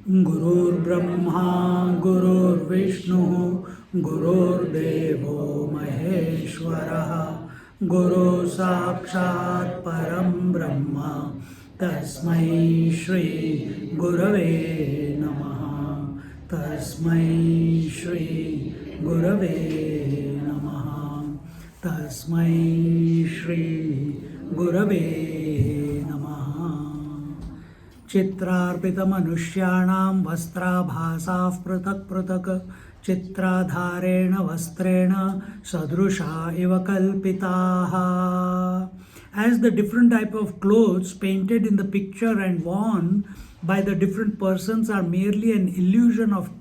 गुरुर्ब्रह्मा गुरुर्विष्णु गुरुर्देवो महेश्वरः गुरु साक्षात् परं ब्रह्म तस्मै श्री गुरवे नमः तस्मै श्री गुरवे नमः तस्मै श्री गुरवे चित्रार्पितमनुष्याणां वस्त्राभासाः पृथक् पृथक् चित्राधारेण वस्त्रेण सदृशा इव कल्पिताः. As the different type of clothes painted in the picture and worn by the different persons are merely an illusion of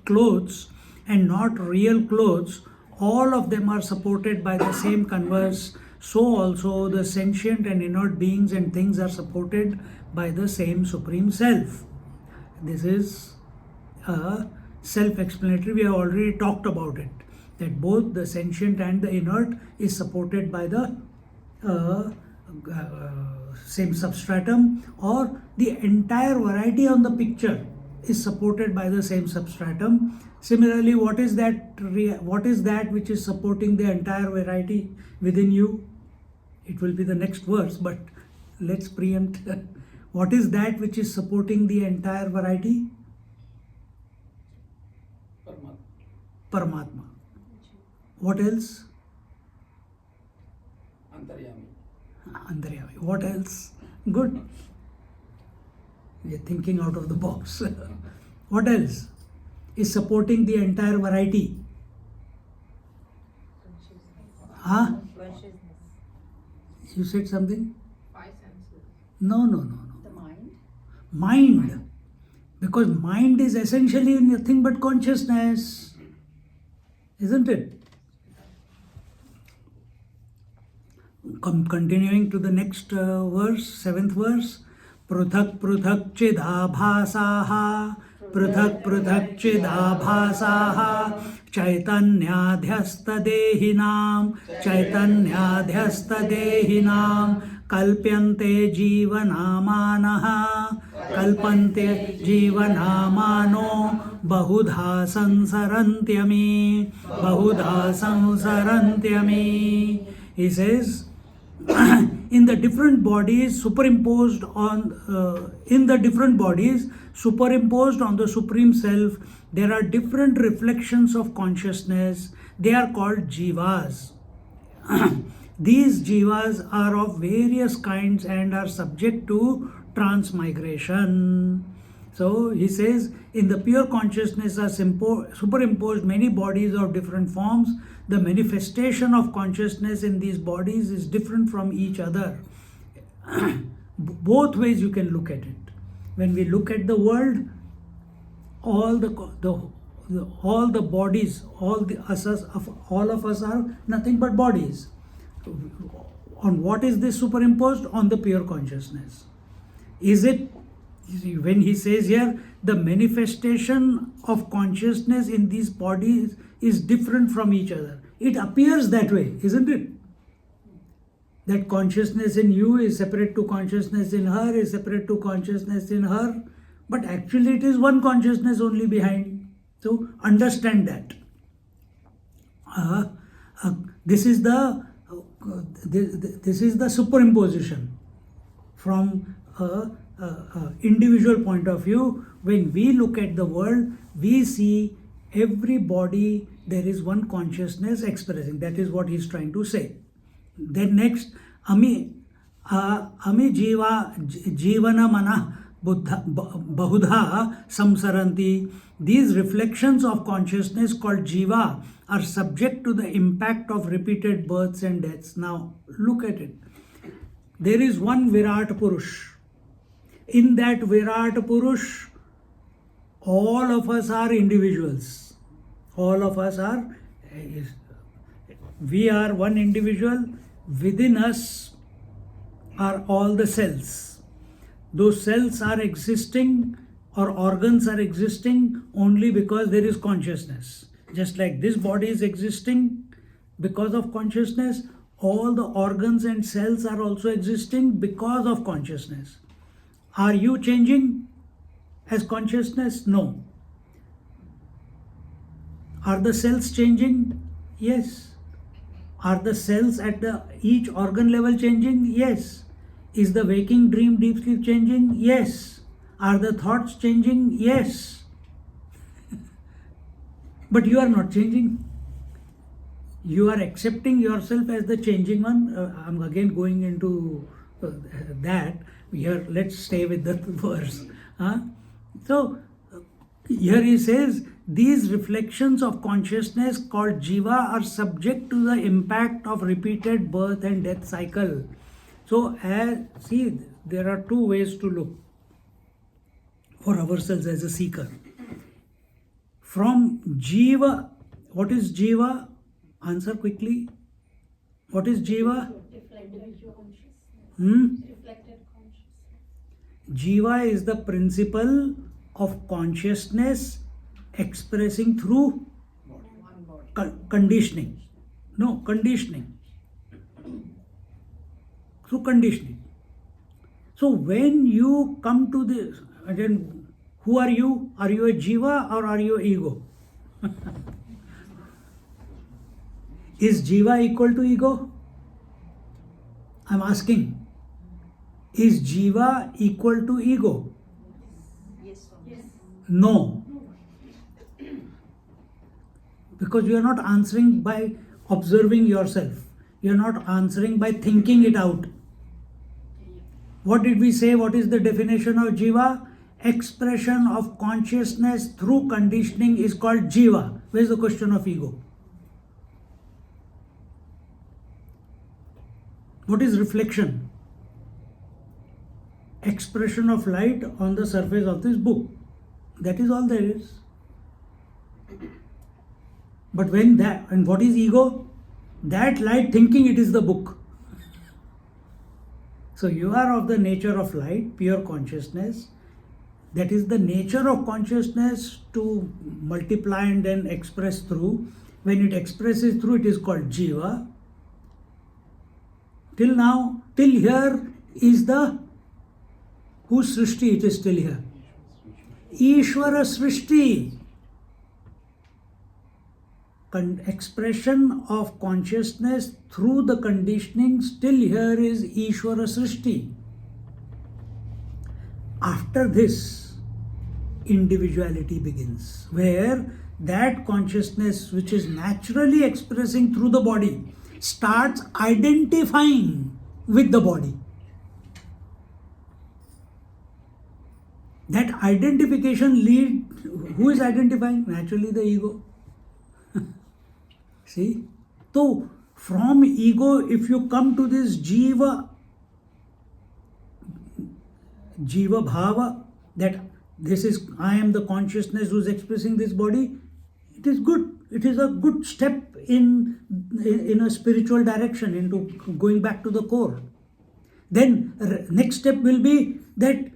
clothes and not real clothes, all of them are supported by the same canvas. So also the sentient and inert beings and things are supported by the same Supreme Self. This is self-explanatory. We have already talked about it, that both the sentient and the inert is supported by the same substratum, or the entire variety on the picture is supported by the same substratum. Similarly, what is that which is supporting the entire variety within you? It will be the next verse, but let's preempt. What is that which is supporting the entire variety? Paramatma. What else? Antaryami. What else? Good. We are thinking out of the box. What else is supporting the entire variety? Huh? You said something? Five senses. No. The mind? Mind. Because mind is essentially nothing but consciousness. Isn't it? Continuing to the next verse, 7th verse. Pruthak pruthak chidabhasaha पृथक् पृथक् चिदाभासाः चैतन्याध्यस्तदेहिनां कल्प्यन्ते जीवनामानः कल्पन्ते जीवनामानो बहुधा संसरन्त्यमी. He says, in the different bodies superimposed on the Supreme Self, there are different reflections of consciousness. They are called jivas. These jivas are of various kinds and are subject to transmigration. So he says, in the pure consciousness are superimposed many bodies of different forms. The manifestation of consciousness in these bodies is different from each other. Both ways you can look at it. When we look at the world, all the bodies, all of us are nothing but bodies. On what is this superimposed? On the pure consciousness. Is it, when he says here, the manifestation of consciousness in these bodies is different from each other. It appears that way, isn't it? That consciousness in you is separate to consciousness in her, is separate to consciousness in her, but actually it is one consciousness only behind. So understand that. This is the superimposition from individual point of view. When we look at the world, we see every body, there is one consciousness expressing. That is what he is trying to say. Then next, ami jivana mana bahudha samsaranti. These reflections of consciousness called jiva are subject to the impact of repeated births and deaths. Now look at it. There is one Virat Purush. In that Virat Purush, all of us are individuals. All of us are We are one individual. Within us are all the cells. Those cells are existing, or organs are existing only because there is consciousness. Just like this body is existing because of consciousness, all the organs and cells are also existing because of consciousness. Are you changing as consciousness? No. Are the cells changing? Yes. Are the cells at each organ level changing? Yes. Is the waking, dream, deep sleep changing? Yes. Are the thoughts changing? Yes. But you are not changing. You are accepting yourself as the changing one. I'm again going into that. Here, let's stay with the verse. So, here he says, these reflections of consciousness called jiva are subject to the impact of repeated birth and death cycle. So, see, there are two ways to look for ourselves as a seeker. From jiva, what is jiva? Answer quickly. What is jiva? Reflected consciousness. Reflected consciousness. Jiva is the principle of consciousness expressing through conditioning. No, conditioning. Through conditioning. So when you come to this, again, who are you? Are you a jiva or are you ego? Is jiva equal to ego? I'm asking. Is jiva equal to ego? Yes. Yes. No. Because you are not answering by observing yourself. You are not answering by thinking it out. What did we say? What is the definition of jiva? Expression of consciousness through conditioning is called jiva. Where is the question of ego? What is reflection? Expression of light on the surface of this book. That is all there is. But when that, and what is ego? That light thinking it is the book. So you are of the nature of light, pure consciousness. That is the nature of consciousness to multiply and then express through. When it expresses through, it is called jiva. Till now, till here is the whose srishti? It is still here. Ishvara srishti. Expression of consciousness through the conditioning still here is Ishvara srishti. After this, individuality begins, where that consciousness which is naturally expressing through the body starts identifying with the body. That identification who is identifying? Naturally the ego. See? So, from ego, if you come to this jiva bhava, that this is, I am the consciousness who is expressing this body, it is good. It is a good step in a spiritual direction, into going back to the core. Then next step will be that,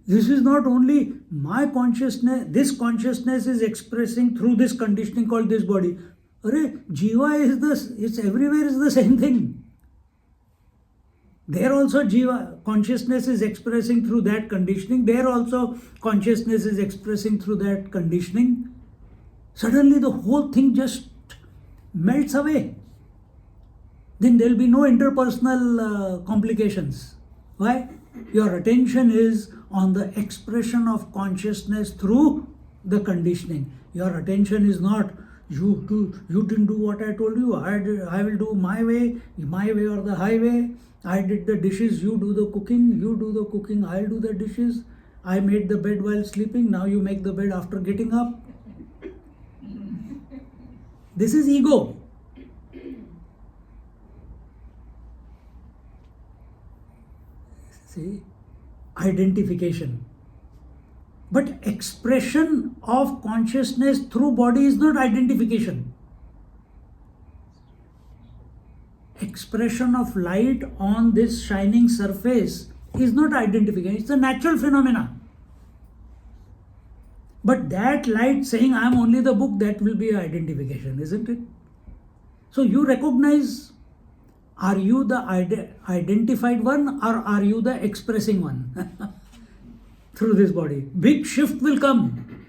this is not only my consciousness, this consciousness is expressing through this conditioning called this body. Jiva is this, it's everywhere is the same thing. There also jiva, consciousness is expressing through that conditioning. There also consciousness is expressing through that conditioning. Suddenly the whole thing just melts away. Then there will be no interpersonal complications. Why? Your attention is on the expression of consciousness through the conditioning. Your attention is not, you didn't do what I told you, I will do my way or the highway. I did the dishes, you do the cooking, I'll do the dishes. I made the bed while sleeping, now you make the bed after getting up. This is ego. See? Identification. But expression of consciousness through body is not identification. expression of light on this shining surface is not identification, it's a natural phenomena. But that light saying I am only the book, that will be identification, isn't it? So you recognize, are you the identified one or are you the expressing one through this body? Big shift will come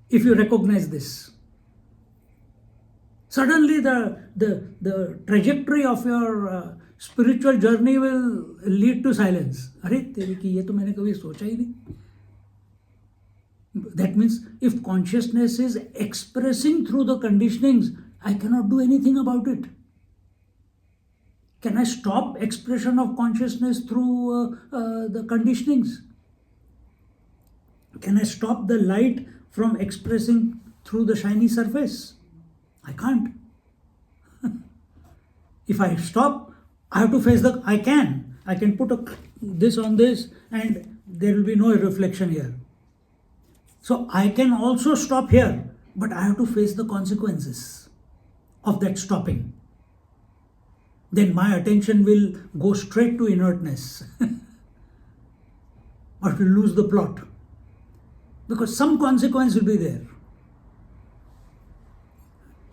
if you recognize this. Suddenly the trajectory of your spiritual journey will lead to silence. अरे तेरे की ये तो मैंने कभी सोचा ही नहीं. That means if consciousness is expressing through the conditionings, I cannot do anything about it. Can I stop expression of consciousness through the conditionings? Can I stop the light from expressing through the shiny surface? I can't. If I stop, I have to face I can put this on this and there will be no reflection here. So I can also stop here, but I have to face the consequences of that stopping. Then my attention will go straight to inertness or will lose the plot, because some consequence will be there.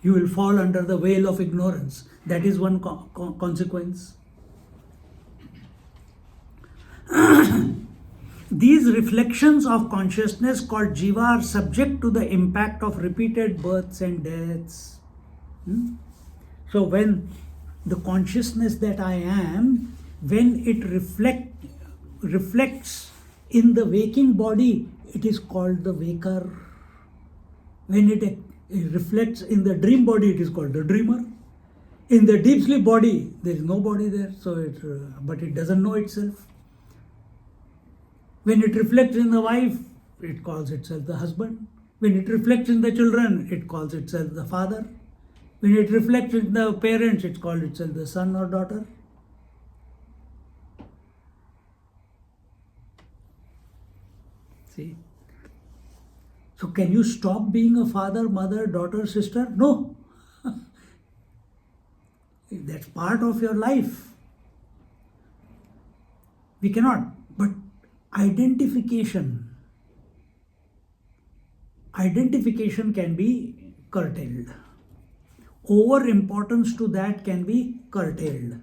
You will fall under the veil of ignorance. That is one consequence. These reflections of consciousness called jiva are subject to the impact of repeated births and deaths. So when the consciousness that I am, when it reflects in the waking body, it is called the waker. When it reflects in the dream body, it is called the dreamer. In the deep sleep body, there is no body there, but it doesn't know itself. When it reflects in the wife, it calls itself the husband. When it reflects in the children, it calls itself the father. When it reflects in the parents, it calls itself the son or daughter. See? So can you stop being a father, mother, daughter, sister? No. That's part of your life. We cannot. But identification can be curtailed. Over importance to that can be curtailed.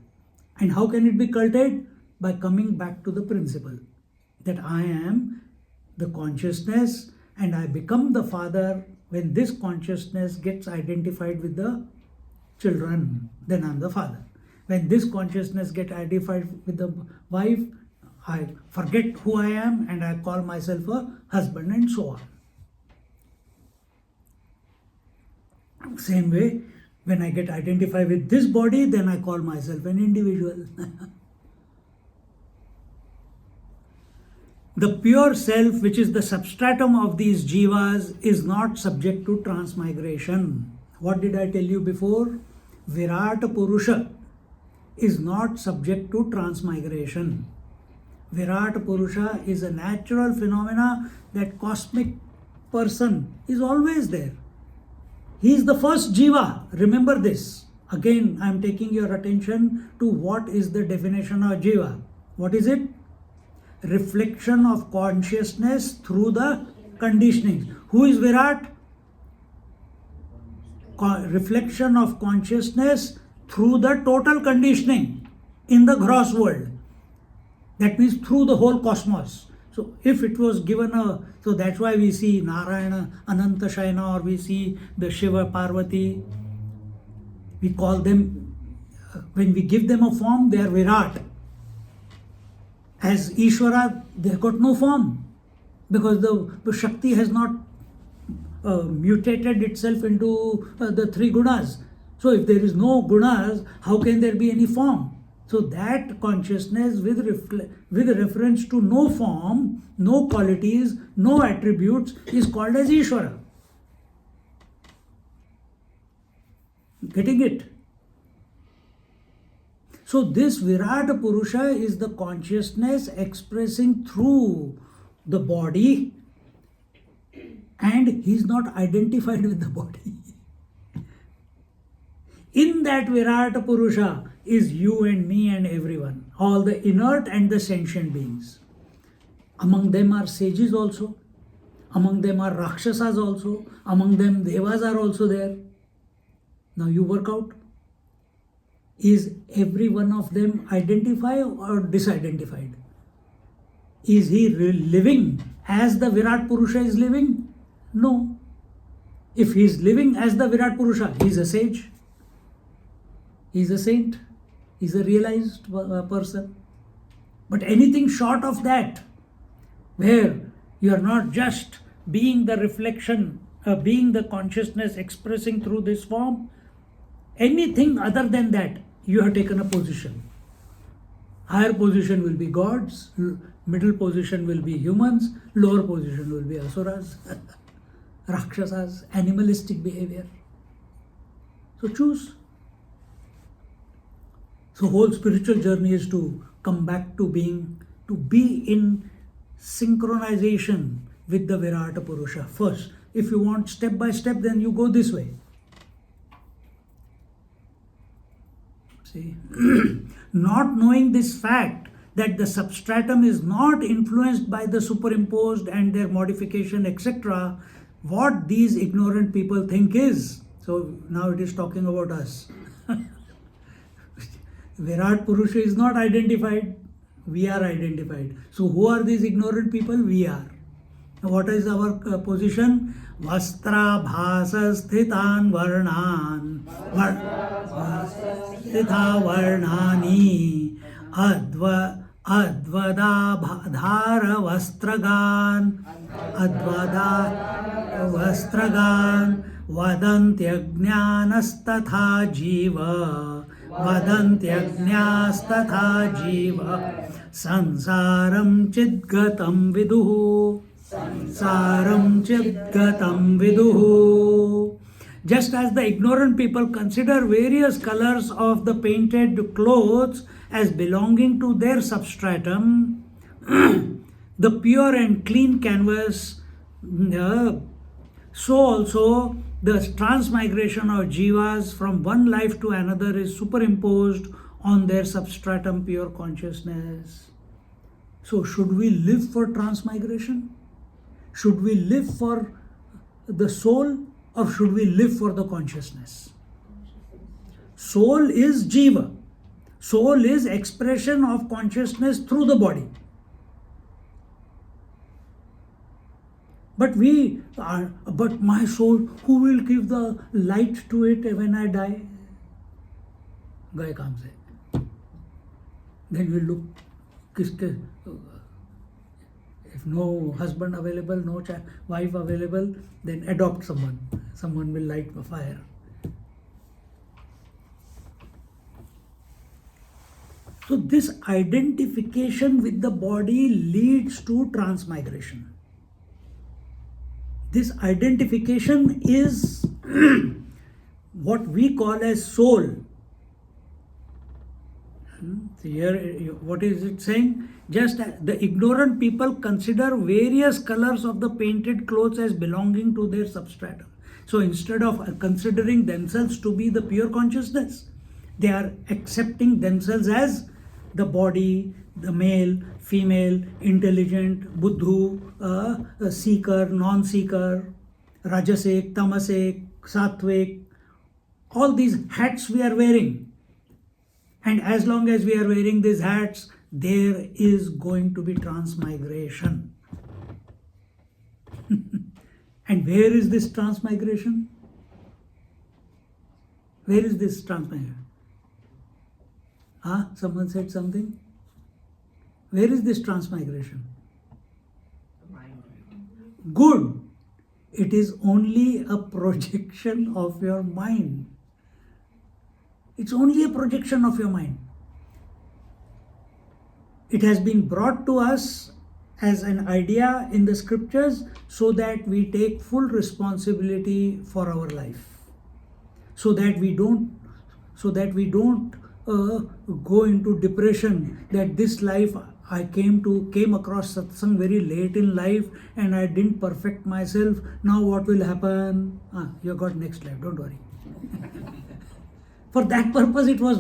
And how can it be curtailed? By coming back to the principle that I am the consciousness and I become the father. When this consciousness gets identified with the children, then I'm the father. When this consciousness gets identified with the wife, I forget who I am and I call myself a husband, and so on. Same way, when I get identified with this body, then I call myself an individual. The pure self, which is the substratum of these jivas, is not subject to transmigration. What did I tell you before? Virat Purusha is not subject to transmigration. Virat Purusha is a natural phenomena. That cosmic person is always there. He is the first jiva. Remember this. Again, I am taking your attention to what is the definition of jiva. What is it? Reflection of consciousness through the conditionings. Who is Virat? Reflection of consciousness through the total conditioning in the gross world. That means through the whole cosmos. So if it was given so that's why we see Narayana, Ananta Shayana, or we see the Shiva, Parvati. We call them, when we give them a form, they are Virat. As Ishvara, they have got no form because the Shakti has not mutated itself into the three gunas. So if there is no gunas, how can there be any form? So that consciousness with reference to no form, no qualities, no attributes is called as Ishvara. Getting it? So this Virat Purusha is the consciousness expressing through the body, and he is not identified with the body. In that Virata Purusha is you and me and everyone, all the inert and the sentient beings. Among them are sages also, among them are Rakshasas also, among them Devas are also there. Now you work out. Is every one of them identified or disidentified? Is he living as the Virat Purusha is living? No. If he is living as the Virat Purusha, he is a sage. He is a saint. He is a realized person. But anything short of that, where you are not just being the reflection, being the consciousness expressing through this form, anything other than that, you have taken a position. Higher position will be gods, middle position will be humans, lower position will be asuras, rakshasas, animalistic behavior. So choose. So whole spiritual journey is to come back to be in synchronization with the Virata Purusha. First, if you want step by step, then you go this way. See, not knowing this fact that the substratum is not influenced by the superimposed and their modification, etc., what these ignorant people think is. So now it is talking about us. Virat Purusha is not identified, we are identified. So who are these ignorant people? We are. What is our position? Vastra bhasa sthitan varnan stitha varnani advada dhara vastragan vadantyajnanastatha jiva vadantyajnastatha jiva sansaram chidgatam viduhu saram chidgatam viduhu. Just as the ignorant people consider various colors of the painted clothes as belonging to their substratum, the pure and clean canvas, so also the transmigration of jivas from one life to another is superimposed on their substratum pure consciousness. So should we live for transmigration? Should we live for the soul or should we live for the consciousness? Soul is jiva. Soul is expression of consciousness through the body. But my soul, who will give the light to it when I die? Guy comes in. Then we look, if no husband available, no wife available, then adopt someone. Someone will light the fire. So this identification with the body leads to transmigration. This identification is what we call as soul. Here, what is it saying? Just the ignorant people consider various colors of the painted clothes as belonging to their substratum. So instead of considering themselves to be the pure consciousness, they are accepting themselves as the body, the male, female, intelligent, buddhu, seeker, non-seeker, rajasic, tamasic, sattvic, all these hats we are wearing. And as long as we are wearing these hats, there is going to be transmigration. And where is this transmigration? Where is this transmigration? Someone said something? Where is this transmigration? Good. It is only a projection of your mind. It's only a projection of your mind. It has been brought to us as an idea in the scriptures so that we take full responsibility for our life. So that we don't go into depression that this life I came across satsang very late in life and I didn't perfect myself. Now what will happen? You got next life, don't worry. For that purpose it was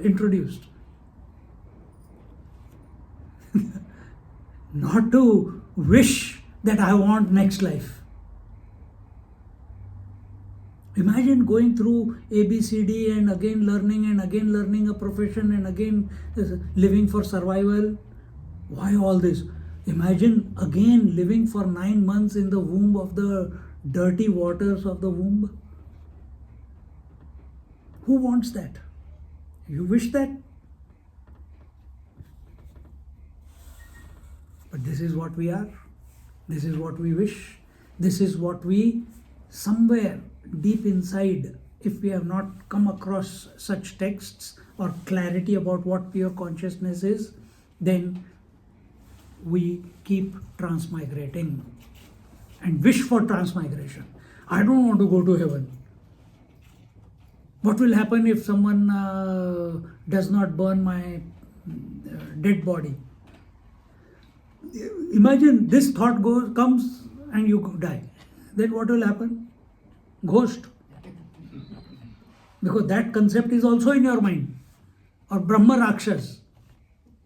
introduced. Not to wish that I want next life. Imagine going through ABCD and again learning a profession and again living for survival. Why all this? Imagine again living for 9 months in the womb of the dirty waters of the womb. Who wants that? You wish that? But this is what we are. This is what we wish. This is what we, somewhere deep inside, if we have not come across such texts or clarity about what pure consciousness is, then we keep transmigrating and wish for transmigration. I don't want to go to heaven. What will happen if someone does not burn my dead body? Imagine this thought comes and you die. Then what will happen? Ghost. Because that concept is also in your mind. Or Brahma Rakshas.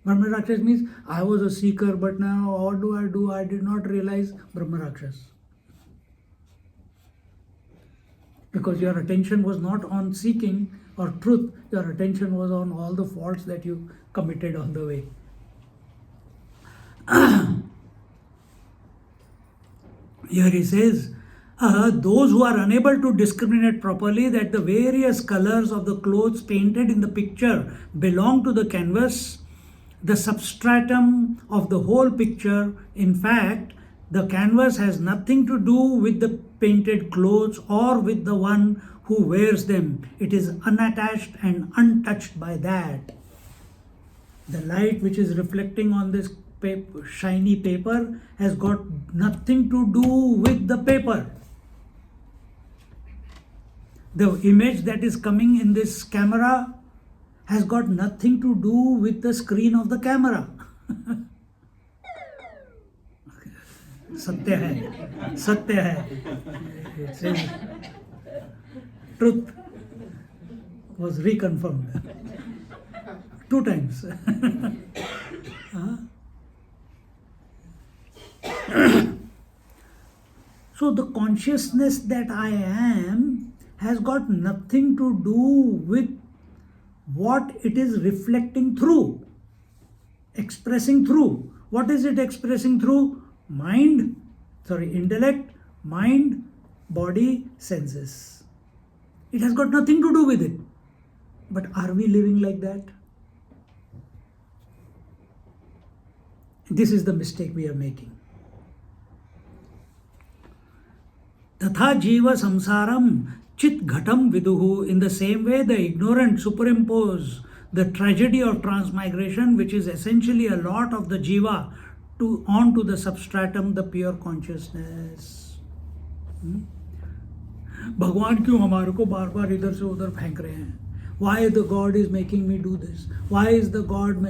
Brahma Rakshas means I was a seeker, but now what do? I did not realize Brahma Rakshas. Because your attention was not on seeking or truth, your attention was on all the faults that you committed on the way. Here he says, those who are unable to discriminate properly that the various colors of the clothes painted in the picture belong to the canvas, the substratum of the whole picture, in fact, the canvas has nothing to do with the painted clothes or with the one who wears them. It is unattached and untouched by that. The light which is reflecting on this shiny paper has got nothing to do with the paper. The image that is coming in this camera has got nothing to do with the screen of the camera. Satya hai. Satya hai. It says truth was reconfirmed 2 times. So the consciousness that I am has got nothing to do with what it is reflecting through, expressing through. What is it expressing through? Intellect, mind, body, senses. It has got nothing to do with it. But are we living like that? This is the mistake we are making. Tatha jiva samsaram chit ghatam viduhu. In the same way, the ignorant superimpose the tragedy of transmigration, which is essentially a lot of the jiva, onto the substratum, the pure consciousness. भगवान क्यों हमारे को बार बार इधर से उधर फेंक रहे हैं? Why the God is making me do this? Why is the God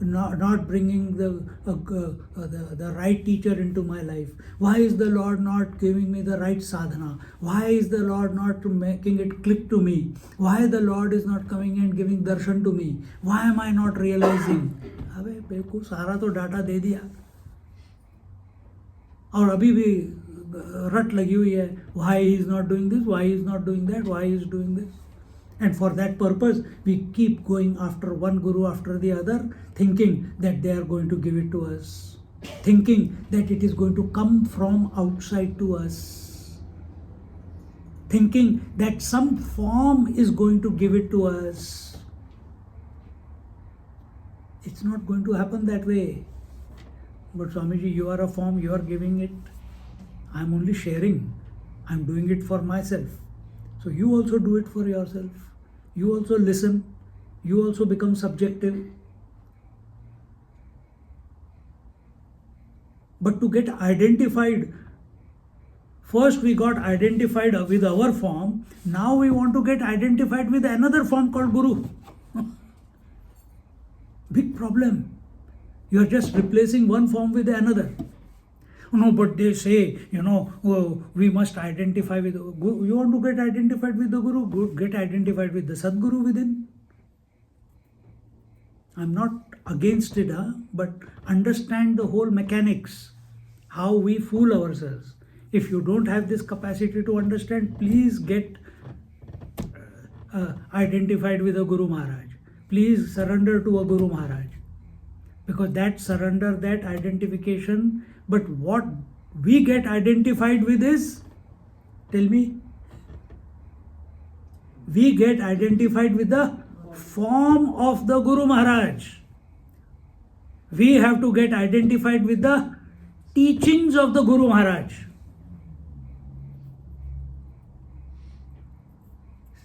not bringing the right teacher into my life? Why is the Lord not giving me the right sadhana? Why is the Lord not making it click to me? Why the Lord is not coming and giving darshan to me? Why am I not realizing? अबे बेवकूफ, सारा तो data दे दिया और अभी भी रट लगी हुई है. Why he is not doing this? Why he is not doing that? Why he is doing this? And for that purpose, we keep going after one guru after the other, thinking that they are going to give it to us, thinking that it is going to come from outside to us, thinking that some form is going to give it to us. It's not going to happen that way. But Swamiji, you are a form, you are giving it. I am only sharing. I am doing it for myself. So you also do it for yourself. You also listen. You also become subjective. But to get identified, first we got identified with our form. Now we want to get identified with another form called Guru. Big problem. You are just replacing one form with another. No, but they say, oh, we must identify with. You want to get identified with the Guru? Get identified with the Sadguru within. I'm not against it, but understand the whole mechanics, how we fool ourselves. If you don't have this capacity to understand, please get identified with a Guru Maharaj. Please surrender to a Guru Maharaj. Because that surrender, that identification, but what we get identified with is, tell me, we get identified with the form of the Guru Maharaj. We have to get identified with the teachings of the Guru Maharaj.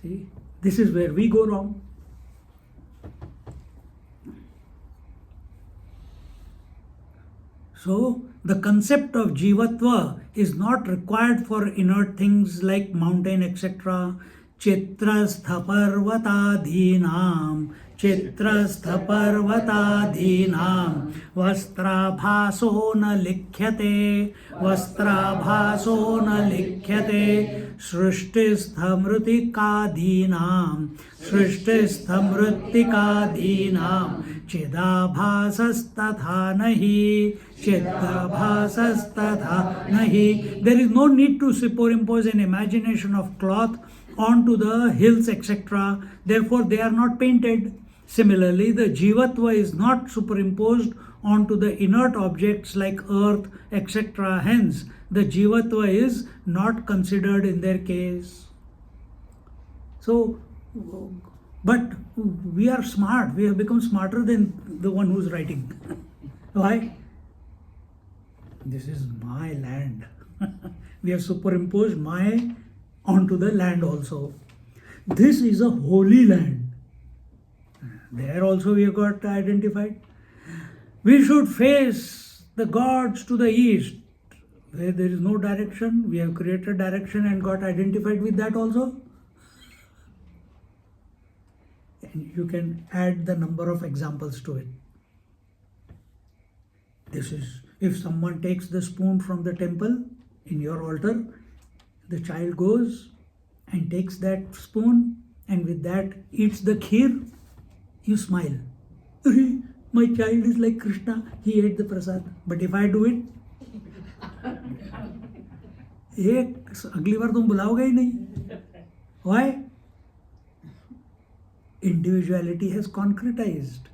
See, this is where we go wrong. So, the concept of Jivatva is not required for inert things like mountain, etc. Chitrastha parvatadhinam, Chitrastha parvatadhinam, Vastrabhaso na likhyate, Vastrabhaso na likhyate, Srishtistha mritikadhinam, Srishtistha mritikadhinam, Chidabhasastatha nahi, Chidabhasastatha nahi. There is no need to superimpose an imagination of cloth onto the hills, etc. Therefore, they are not painted. Similarly, the Jivatva is not superimposed onto the inert objects like earth, etc. Hence, the Jivatva is not considered in their case. So, but we are smart. We have become smarter than the one who's writing. Why? This is my land. We have superimposed my onto the land also. This is a holy land. There also we have got identified. We should face the gods to the east. Where there is no direction, we have created direction and got identified with that also. And you can add the number of examples to it. This is, if someone takes the spoon from the temple in your altar, the child goes and takes that spoon and with that eats the kheer, you smile. My child is like Krishna, he ate the prasad. But if I do it, अगली बार तुम बुलाओगे ही नहीं. Why? Individuality has concretized.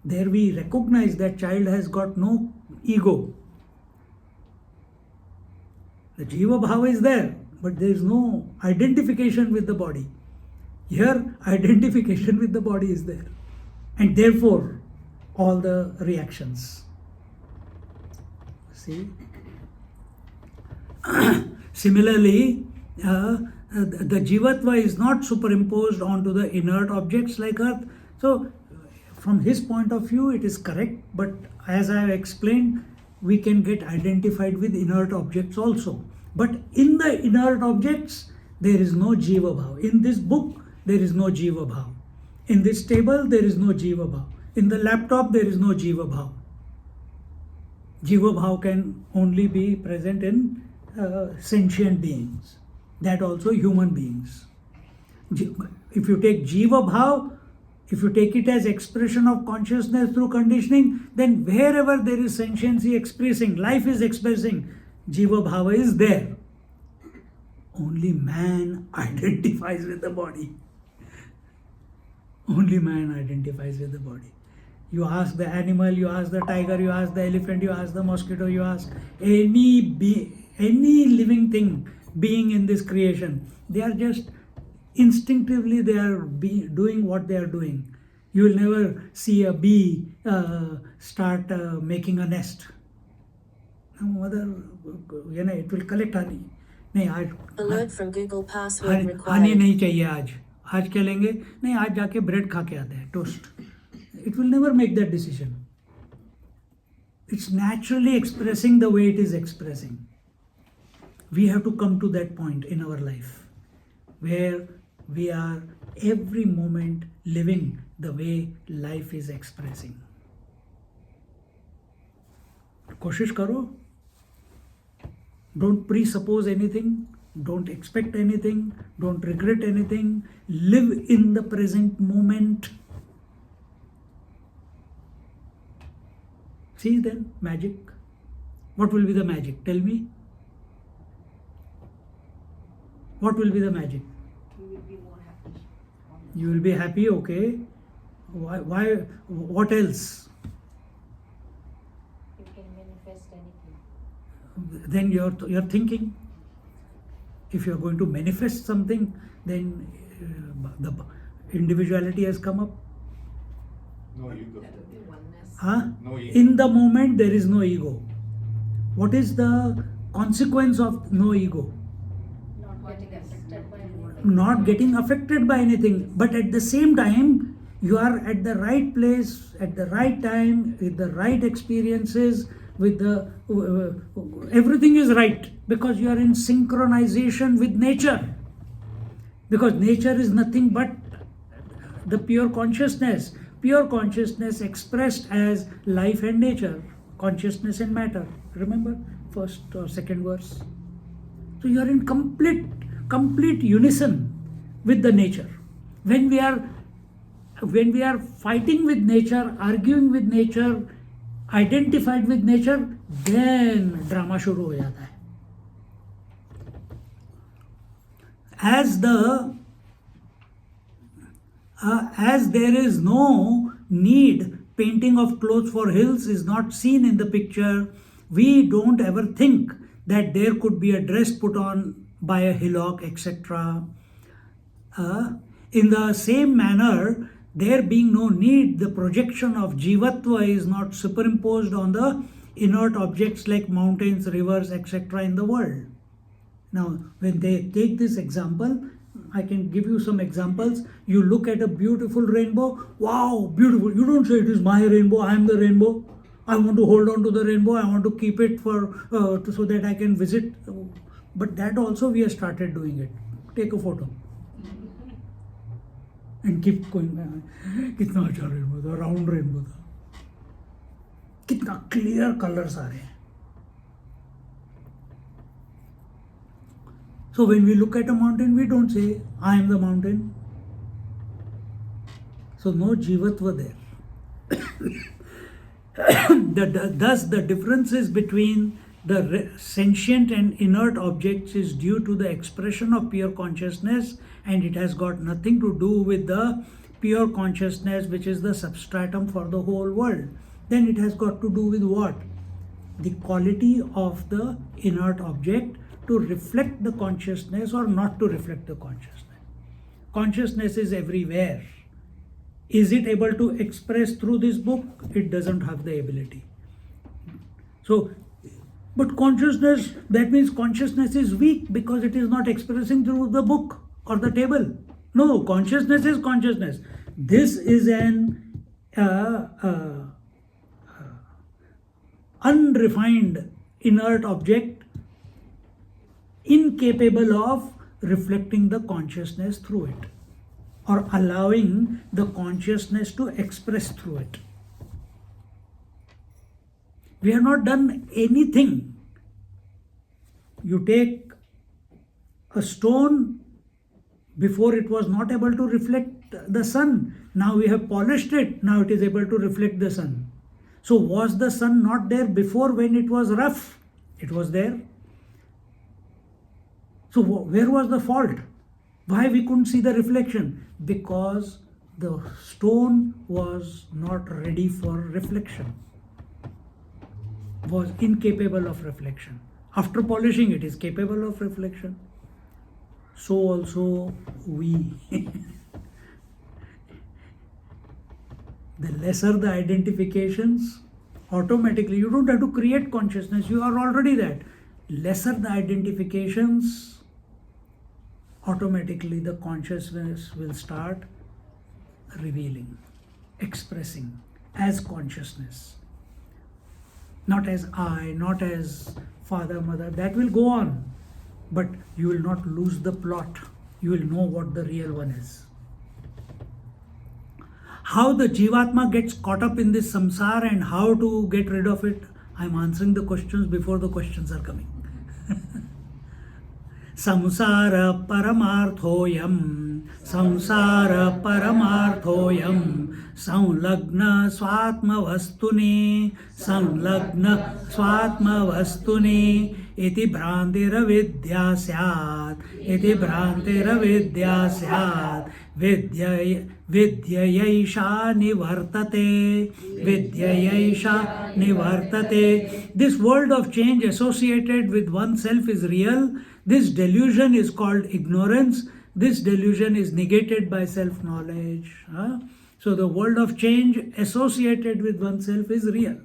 There we recognize that child has got no ego. The Jiva Bhava is there, but there is no identification with the body. Here, identification with the body is there. And therefore, all the reactions. See? Similarly, the Jivatva is not superimposed onto the inert objects like earth. So, from his point of view, it is correct, but as I have explained, we can get identified with inert objects also. But in the inert objects, there is no Jiva Bhav. In this book, there is no Jiva Bhav. In this table, there is no Jiva Bhav. In the laptop, there is no Jiva Bhav. Jiva Bhav can only be present in sentient beings. That also human beings. If you take Jiva Bhav, if you take it as expression of consciousness through conditioning, then wherever there is sentiency expressing, life is expressing, Jiva Bhava is there. Only man identifies with the body. Only man identifies with the body. You ask the animal, you ask the tiger, you ask the elephant, you ask the mosquito, you ask any living thing, being in this creation. They are just instinctively they are doing what they are doing. You will never see a bee start making a nest. Mother, it will collect honey. Alert from Google password required. honey नहीं चाहिए आज क्या लेंगे? नहीं, आज जाके bread खा के आते हैं, toast. It will never make that decision. It's naturally expressing the way it is expressing. We have to come to that point in our life where we are every moment living the way life is expressing. कोशिश करो, Don't presuppose anything. Don't expect anything. Don't regret anything. Live in the present moment. See then, magic. What will be the magic? Tell me. What will be the magic? We will be more happy. You will be happy, okay. Why? What else? You can manifest anything. Then you're thinking. If you're going to manifest something, then the individuality has come up. No ego. That will be oneness. Huh? No ego. In the moment, there is no ego. What is the consequence of no ego? Not getting affected by anything. Not getting affected by anything, but at the same time, you are at the right place, at the right time, with the right experiences, with the everything is right because you are in synchronization with nature. Because nature is nothing but the pure consciousness. Pure consciousness expressed as life and nature, consciousness and matter. Remember first or second verse. So you are in complete unison with the nature. When we are fighting with nature, arguing with nature, identified with nature, then drama शुरू हो जाता है. As there is no need, painting of clothes for hills is not seen in the picture. We don't ever think that there could be a dress put on by a hillock, etc. In the same manner, there being no need, the projection of jivatva is not superimposed on the inert objects like mountains, rivers, etc. in the world. Now, when they take this example, I can give you some examples. You look at a beautiful rainbow. Wow, beautiful. You don't say it is my rainbow, I am the rainbow. I want to hold on to the rainbow. I want to keep it for so that I can visit. But that also we have started doing it. Take a photo. And keep going. कितना अच्छा rainbow था, round rainbow था, कितना clear colours आ रहे हैं. So when we look at a mountain, we don't say I am the mountain. So no jivatva there. Thus the differences between the sentient and inert objects is due to the expression of pure consciousness, and it has got nothing to do with the pure consciousness which is the substratum for the whole world. Then it has got to do with what? The quality of the inert object to reflect the consciousness or not to reflect the consciousness. Consciousness is everywhere. Is it able to express through this book? It doesn't have the ability. So, but consciousness, that means consciousness is weak because it is not expressing through the book or the table. No, consciousness is consciousness. This is an unrefined inert object incapable of reflecting the consciousness through it or allowing the consciousness to express through it. We have not done anything. You take a stone, before it was not able to reflect the sun. Now we have polished it, now it is able to reflect the sun. So was the sun not there before when it was rough? It was there. So where was the fault? Why we couldn't see the reflection? Because the stone was not ready for reflection, was incapable of reflection. After polishing it is capable of reflection. So also we. The lesser the identifications, automatically, you don't have to create consciousness, you are already that. Lesser the identifications, automatically the consciousness will start revealing, expressing as consciousness. Not as I, not as father, mother, that will go on. But you will not lose the plot. You will know what the real one is. How the Jivatma gets caught up in this samsara and how to get rid of it, I'm answering the questions before the questions are coming. संसार परमार्थोयम संसार परमार्थोयम संलग्न स्वात्मवस्तुनि संलग्न स्वात्मवस्तुनि इति भ्रान्तिरविद्या स्यात् इति भ्रान्तिरविद्या स्यात् विद्ययैषा निवर्तते विद्ययैषा निवर्तते. This world of change associated with oneself is real. This delusion is called ignorance. This delusion is negated by self-knowledge. So the world of change associated with oneself is real.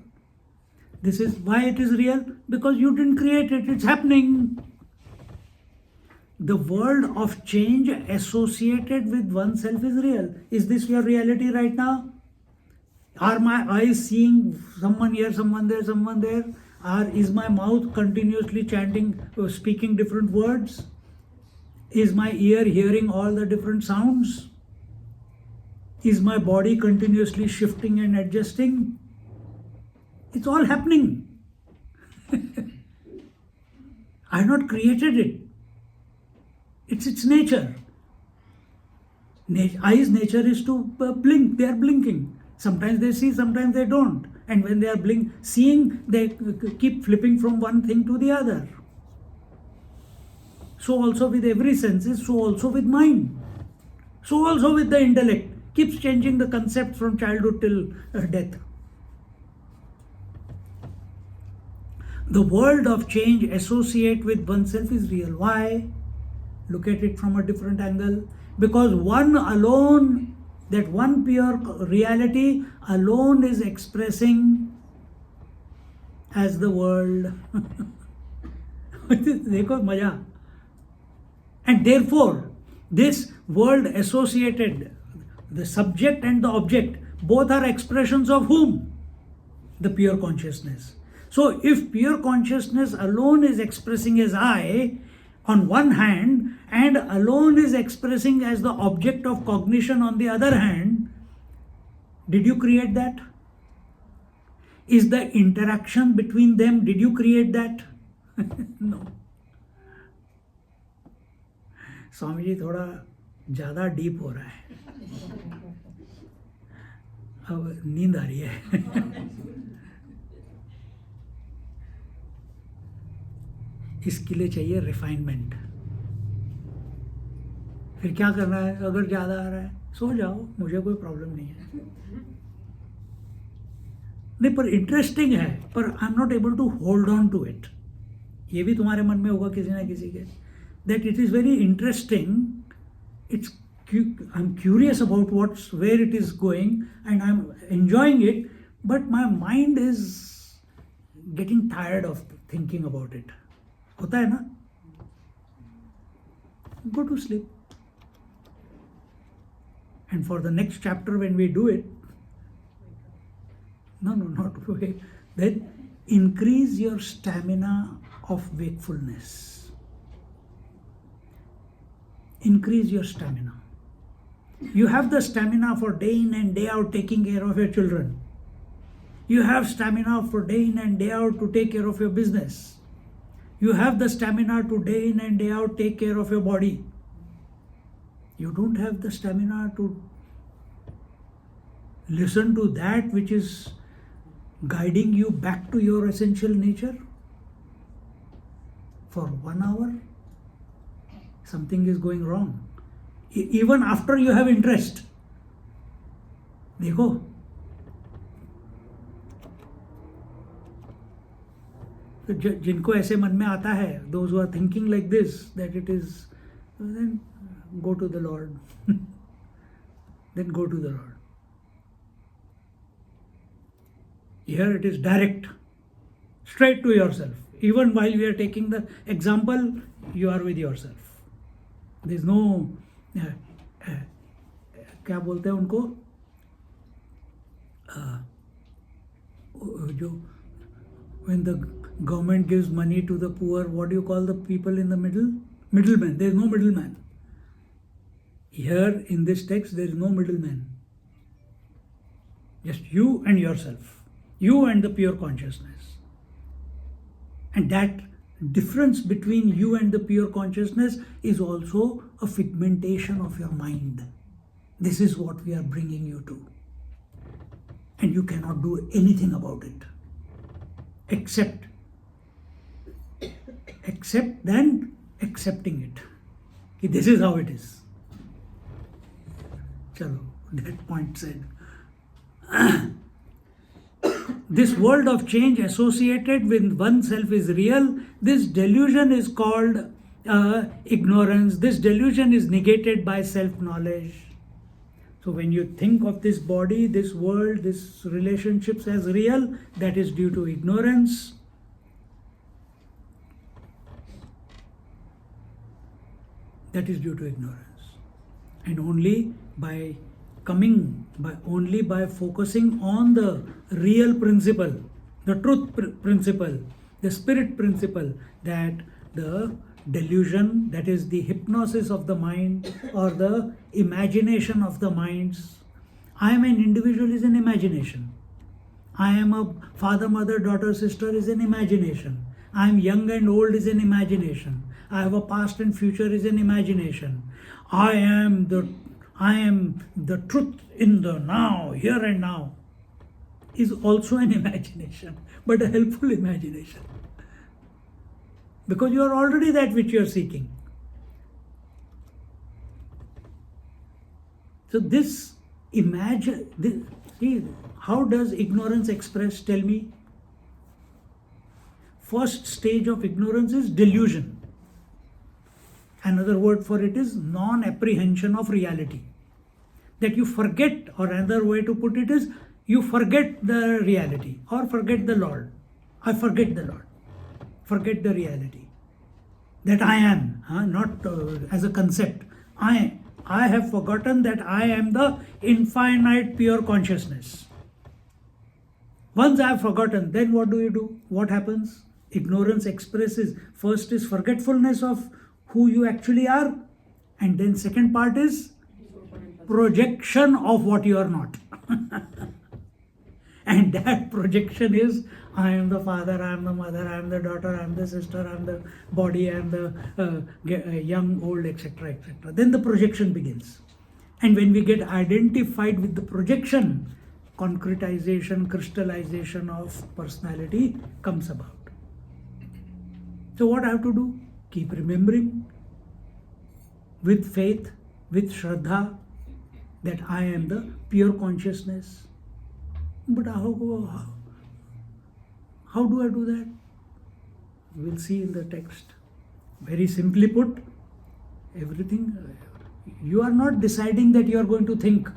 This is why it is real, because you didn't create it, it's happening. The world of change associated with oneself is real. Is this your reality right now? Are my eyes seeing someone here, someone there, someone there? Or is my mouth continuously chanting, speaking different words? Is my ear hearing all the different sounds? Is my body continuously shifting and adjusting? It's all happening. I have not created it. It's its nature. Eyes' nature is to blink. They are blinking. Sometimes they see, sometimes they don't. And when they are seeing, they keep flipping from one thing to the other. So also with every senses, so also with mind. So also with the intellect. Keeps changing the concept from childhood till death. The world of change associated with oneself is real. Why? Look at it from a different angle. Because one alone, that one pure reality alone is expressing as the world. देखो मजा. And therefore, this world associated, the subject and the object, both are expressions of whom? The pure consciousness. So if pure consciousness alone is expressing as I on one hand, and alone is expressing as the object of cognition on the other hand, did you create that? Is the interaction between them, did you create that? No. Swami ji थोड़ा ज़्यादा deep हो रहा है, अब नींद आ रही है. इसके लिए चाहिए रिफाइनमेंट. फिर क्या करना है? अगर ज़्यादा आ रहा है सो जाओ, मुझे कोई प्रॉब्लम नहीं है. नहीं, पर इंटरेस्टिंग है, पर I am not able to hold on to it. ये भी तुम्हारे मन में होगा किसी ना किसी के, that it is very interesting. It's I am curious about what's where it is going and I am enjoying it, but my mind is getting tired of thinking about it. होता है ना? Go to sleep. And for the next chapter when we do it, not wait, then increase your stamina of wakefulness. Increase your stamina. You have the stamina for day in and day out taking care of your children. You have stamina for day in and day out to take care of your business. You have the stamina to day in and day out take care of your body. You don't have the stamina to listen to that which is guiding you back to your essential nature for 1 hour. Something is going wrong. Even after you have interest. देखो, तो जिनको ऐसे मन में आता है, those who are thinking like this, that it is, then go to the Lord. Then go to the Lord. Here it is direct, straight to yourself. Even while we are taking the example, you are with yourself. There is no, क्या बोलते हैं उनको, जो when the government gives money to the poor, what do you call the people in the middle? Middleman. There is no middleman. Here in this text, there is no middleman. Just you and yourself. You and the pure consciousness. And that difference between you and the pure consciousness is also a figmentation of your mind. This is what we are bringing you to. And you cannot do anything about it. Except then accepting it. This is how it is. Chalo, that point said. This world of change associated with oneself is real. This delusion is called ignorance. This delusion is negated by self-knowledge. So when you think of this body, this world, these relationships as real, that is due to ignorance. That is due to ignorance. And only by focusing on the real principle, the truth principle, the spirit principle, that the delusion, that is the hypnosis of the mind or the imagination of the minds. I am an individual is an imagination. I am a father, mother, daughter, sister is an imagination. I am young and old is an imagination. I have a past and future is an imagination. I am the truth in the now, here and now, is also an imagination, but a helpful imagination. Because you are already that which you are seeking. So see, how does ignorance express? Tell me. First stage of ignorance is delusion. Another word for it is non-apprehension of reality. That you forget, or another way to put it is, you forget the reality or forget the Lord. I forget the Lord. Forget the reality. That I am, not as a concept. I have forgotten that I am the infinite pure consciousness. Once I have forgotten, then what do? What happens? Ignorance expresses, first is forgetfulness of who you actually are, and then second part is projection of what you are not. And that projection is, I am the father, I am the mother, I am the daughter, I am the sister, I am the body, I am the young, old, etc., etc. Then the projection begins. And when we get identified with the projection, concretization, crystallization of personality comes about. So what I have to do? Keep remembering with faith, with Shraddha, that I am the pure consciousness. But how do I do that? We will see in the text. Very simply put, everything, you are not deciding that you are going to think.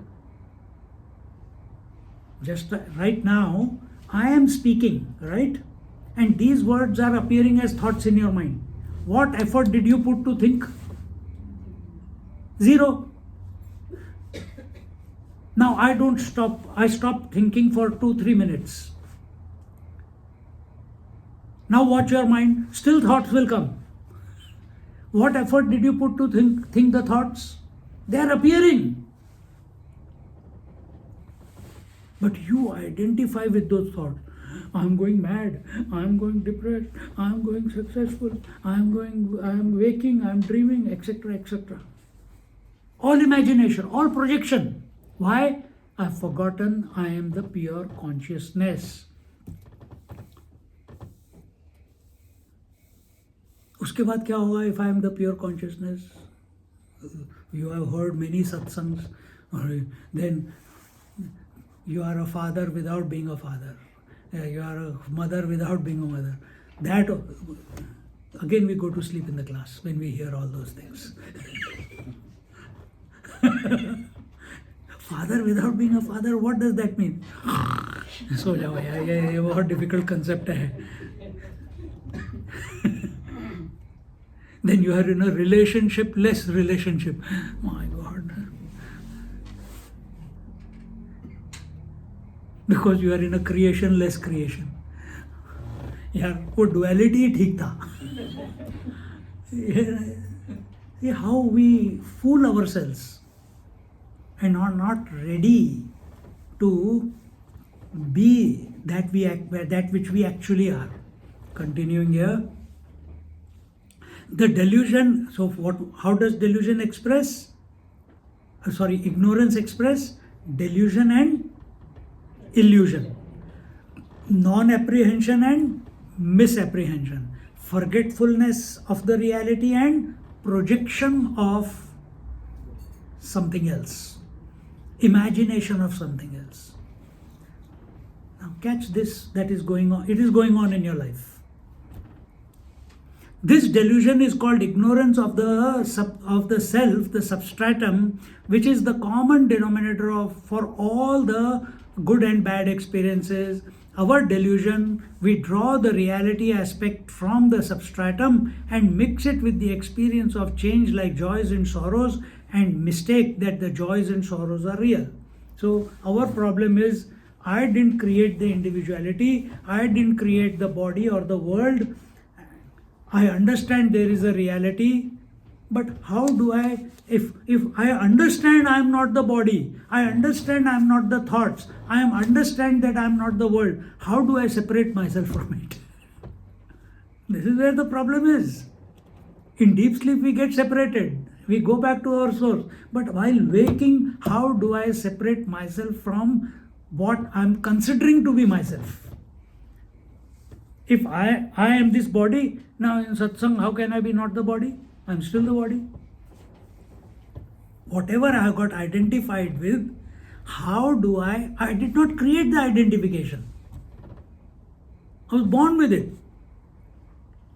Just right now, I am speaking, right? And these words are appearing as thoughts in your mind. What effort did you put to think? Zero. Now I stop thinking for 2-3 minutes. Now watch your mind, still thoughts will come. What effort did you put to think the thoughts? They are appearing. But you identify with those thoughts. I am going mad, I am going depressed, I am going successful, I am waking, I am dreaming, etc., etc. All imagination, all projection. Why? I have forgotten I am the pure consciousness. उसके बाद क्या होगा? If I am the pure consciousness, you have heard many satsangs, then you are a father without being a father. You are a mother without being a mother. That, again we go to sleep in the class when we hear all those things. Father without being a father, what does that mean? So जाओ यार, ये बहुत difficult concept है. Then you are in a relationship-less relationship. My God. Because you are in a creation-less creation. यार वो duality ठीक था. See how we fool ourselves and are not ready to be that which we actually are. Continuing here. The delusion, so how does delusion express? Ignorance express delusion and illusion, non-apprehension and misapprehension, forgetfulness of the reality and projection of something else, imagination of something else. Now catch this, that is going on, it is going on in your life. This delusion is called ignorance of the self, the substratum, which is the common denominator for all the good and bad experiences. Our delusion, we draw the reality aspect from the substratum and mix it with the experience of change like joys and sorrows, and mistake that the joys and sorrows are real. So our problem is, I didn't create the individuality, I didn't create the body or the world. I understand there is a reality, but how do I, if I understand I am not the body, I understand I am not the thoughts, I understand that I am not the world, how do I separate myself from it? This is where the problem is. In deep sleep we get separated, we go back to our source, but while waking, how do I separate myself from what I am considering to be myself? If I am this body, now in satsang, how can I be not the body? I am still the body. Whatever I have got identified with, how do I did not create the identification. I was born with it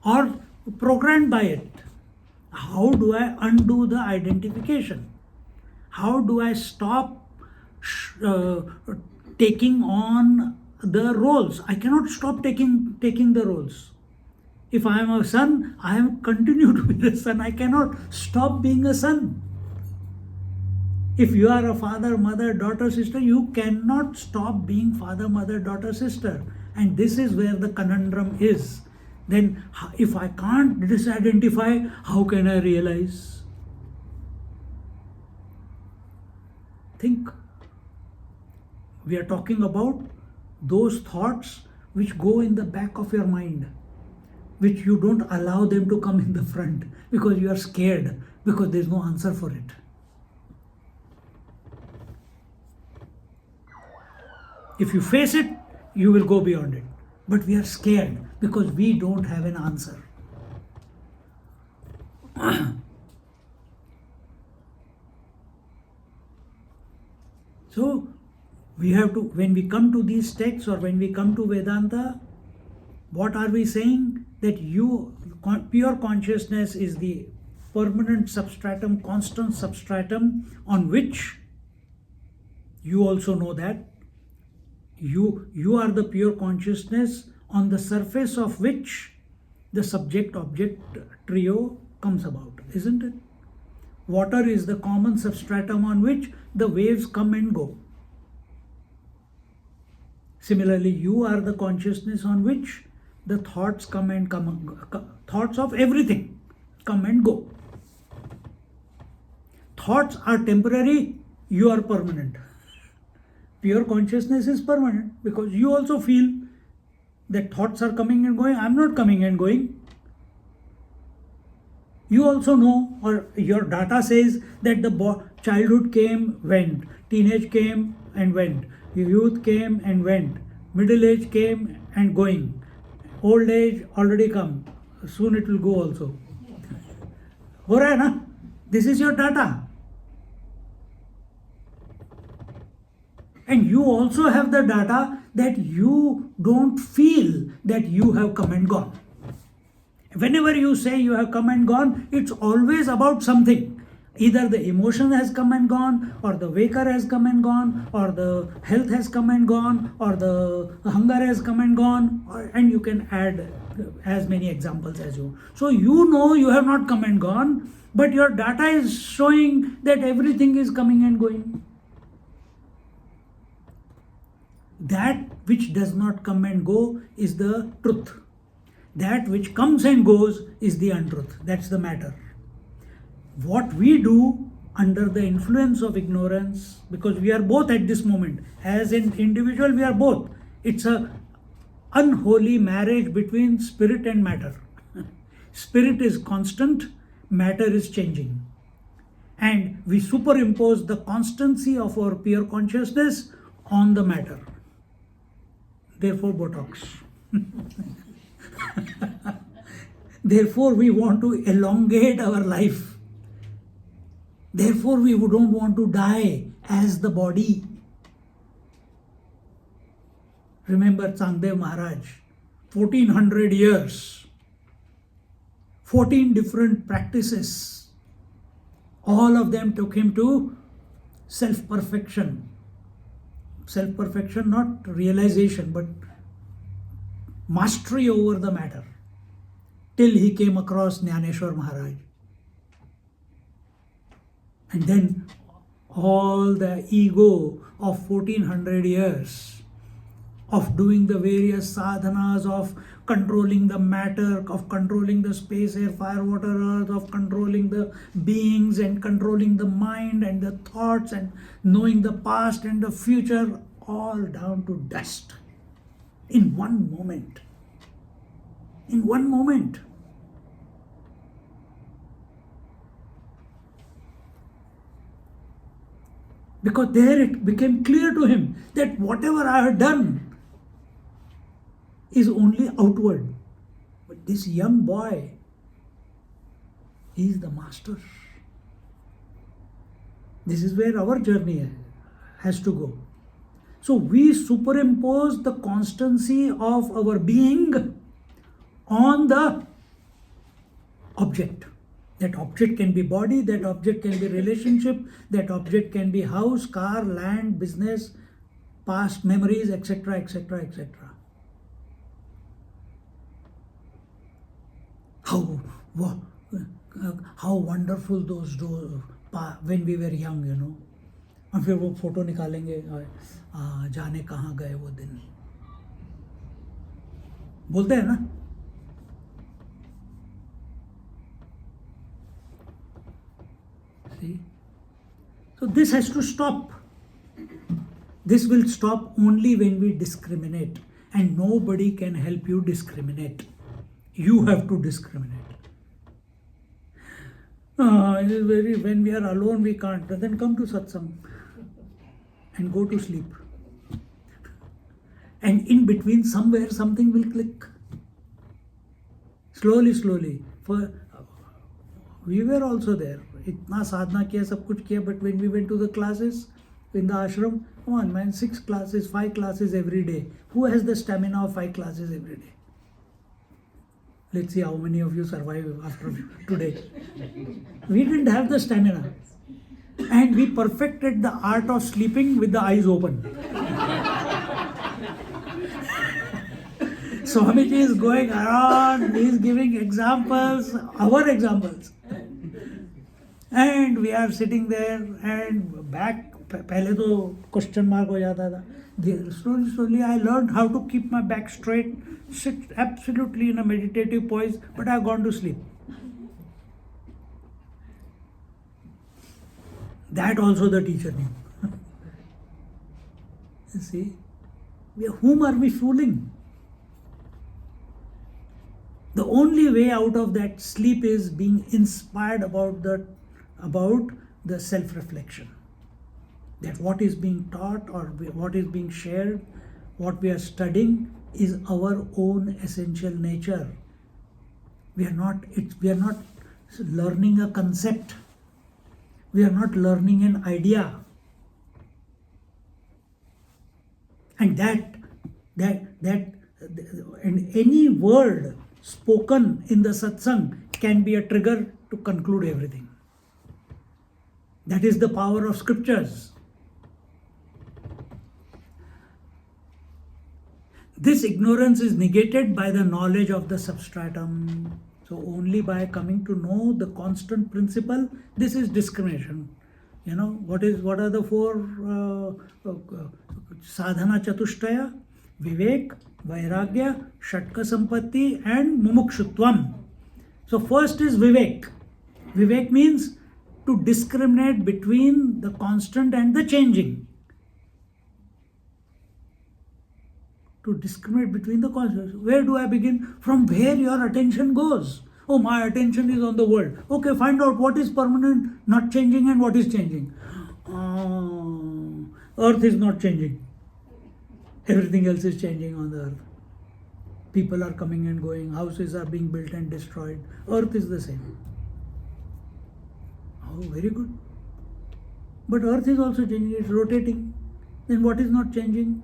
or programmed by it. How do I undo the identification? How do I stop taking on the roles? I cannot stop taking the roles. If I am a son, I am continue to be the son. I cannot stop being a son. If you are a father, mother, daughter, sister, you cannot stop being father, mother, daughter, sister. And this is where the conundrum is. Then if I can't disidentify, how can I realize? Think. We are talking about those thoughts which go in the back of your mind, which you don't allow them to come in the front because you are scared, because there is no answer for it. If you face it, you will go beyond it. But we are scared because we don't have an answer. So, we have to, when we come to these texts or when we come to Vedanta, what are we saying? That pure consciousness is the permanent substratum, constant substratum on which you also know that you are the pure consciousness on the surface of which the subject-object trio comes about, isn't it? Water is the common substratum on which the waves come and go. Similarly, you are the consciousness on which the thoughts thoughts of everything come and go. Thoughts are temporary, you are permanent. Pure consciousness is permanent because you also feel that thoughts are coming and going. I am not coming and going. You also know, or your data says that the childhood came, went, teenage came and went, youth came and went, middle age came and going, old age already come, soon it will go also. Ho raha hai na? This is your data. And you also have the data that you don't feel that you have come and gone. Whenever you say you have come and gone, it's always about something. Either the emotion has come and gone, or the waker has come and gone, or the health has come and gone, or the hunger has come and gone, and you can add as many examples as you. So you know you have not come and gone, but your data is showing that everything is coming and going. That which does not come and go is the truth. That which comes and goes is the untruth. That's the matter. What we do under the influence of ignorance, because we are both at this moment, as an individual we are both. It's a unholy marriage between spirit and matter. Spirit is constant, matter is changing. And we superimpose the constancy of our pure consciousness on the matter. Therefore, Botox. Therefore, we want to elongate our life. Therefore, we don't want to die as the body. Remember Changdev Maharaj, 1400 years, 14 different practices. All of them took him to self-perfection. Self-perfection, not realization, but mastery over the matter. Till he came across Jnaneshwar Maharaj. And then all the ego of 1400 years of doing the various sadhanas, of controlling the matter, of controlling the space, air, fire, water, earth, of controlling the beings and controlling the mind and the thoughts and knowing the past and the future, all down to dust in one moment. In one moment. Because there it became clear to him that whatever I had done is only outward. But this young boy, he is the master. This is where our journey has to go. So we superimpose the constancy of our being on the object. That object can be body, that object can be relationship, that object can be house, car, land, business, past memories, etc., etc., etc. How wonderful those when we were young, you know. और फिर वो photo निकालेंगे, जाने कहाँ गए वो दिन, बोलते हैं ना. See? So this has to stop. This will stop only when we discriminate, and nobody can help you discriminate. You have to discriminate. When we are alone, we can't. Then come to satsang and go to sleep. And in between, somewhere, something will click. Slowly, slowly. We were also there. Itna sadhana kiya, sab kuch kiya, but when we went to the classes in the ashram, come on man, 6 classes, 5 classes every day. Who has the stamina of 5 classes every day? Let's see how many of you survive after today. We didn't have the stamina. And we perfected the art of sleeping with the eyes open. Swamiji is going around, he is giving examples, our examples. And we are sitting there and back, पहले तो question mark हो जाता था. Slowly I learned how to keep my back straight, sit absolutely in a meditative pose, but I have gone to sleep. That also the teacher knew. You see, whom are we fooling? The only way out of that sleep is being inspired about the self-reflection. That what is being taught or what is being shared, what we are studying is our own essential nature. We are not learning a concept. We are not learning an idea. And and any word spoken in the satsang can be a trigger to conclude everything. That is the power of scriptures. This ignorance is negated by the knowledge of the substratum. So only by coming to know the constant principle, this is discrimination. You know, what are the 4 sadhana chatushtaya? Vivek, Vairagya, Shatka Sampatti and Mumukshutvam. So first is Vivek. Vivek means to discriminate between the constant and the changing. To discriminate between the concepts. Where do I begin? From where your attention goes. Oh, my attention is on the world. Okay, find out what is permanent, not changing, and what is changing. Earth is not changing. Everything else is changing on the earth. People are coming and going, houses are being built and destroyed. Earth is the same. Oh, very good. But earth is also changing, it's rotating. Then what is not changing?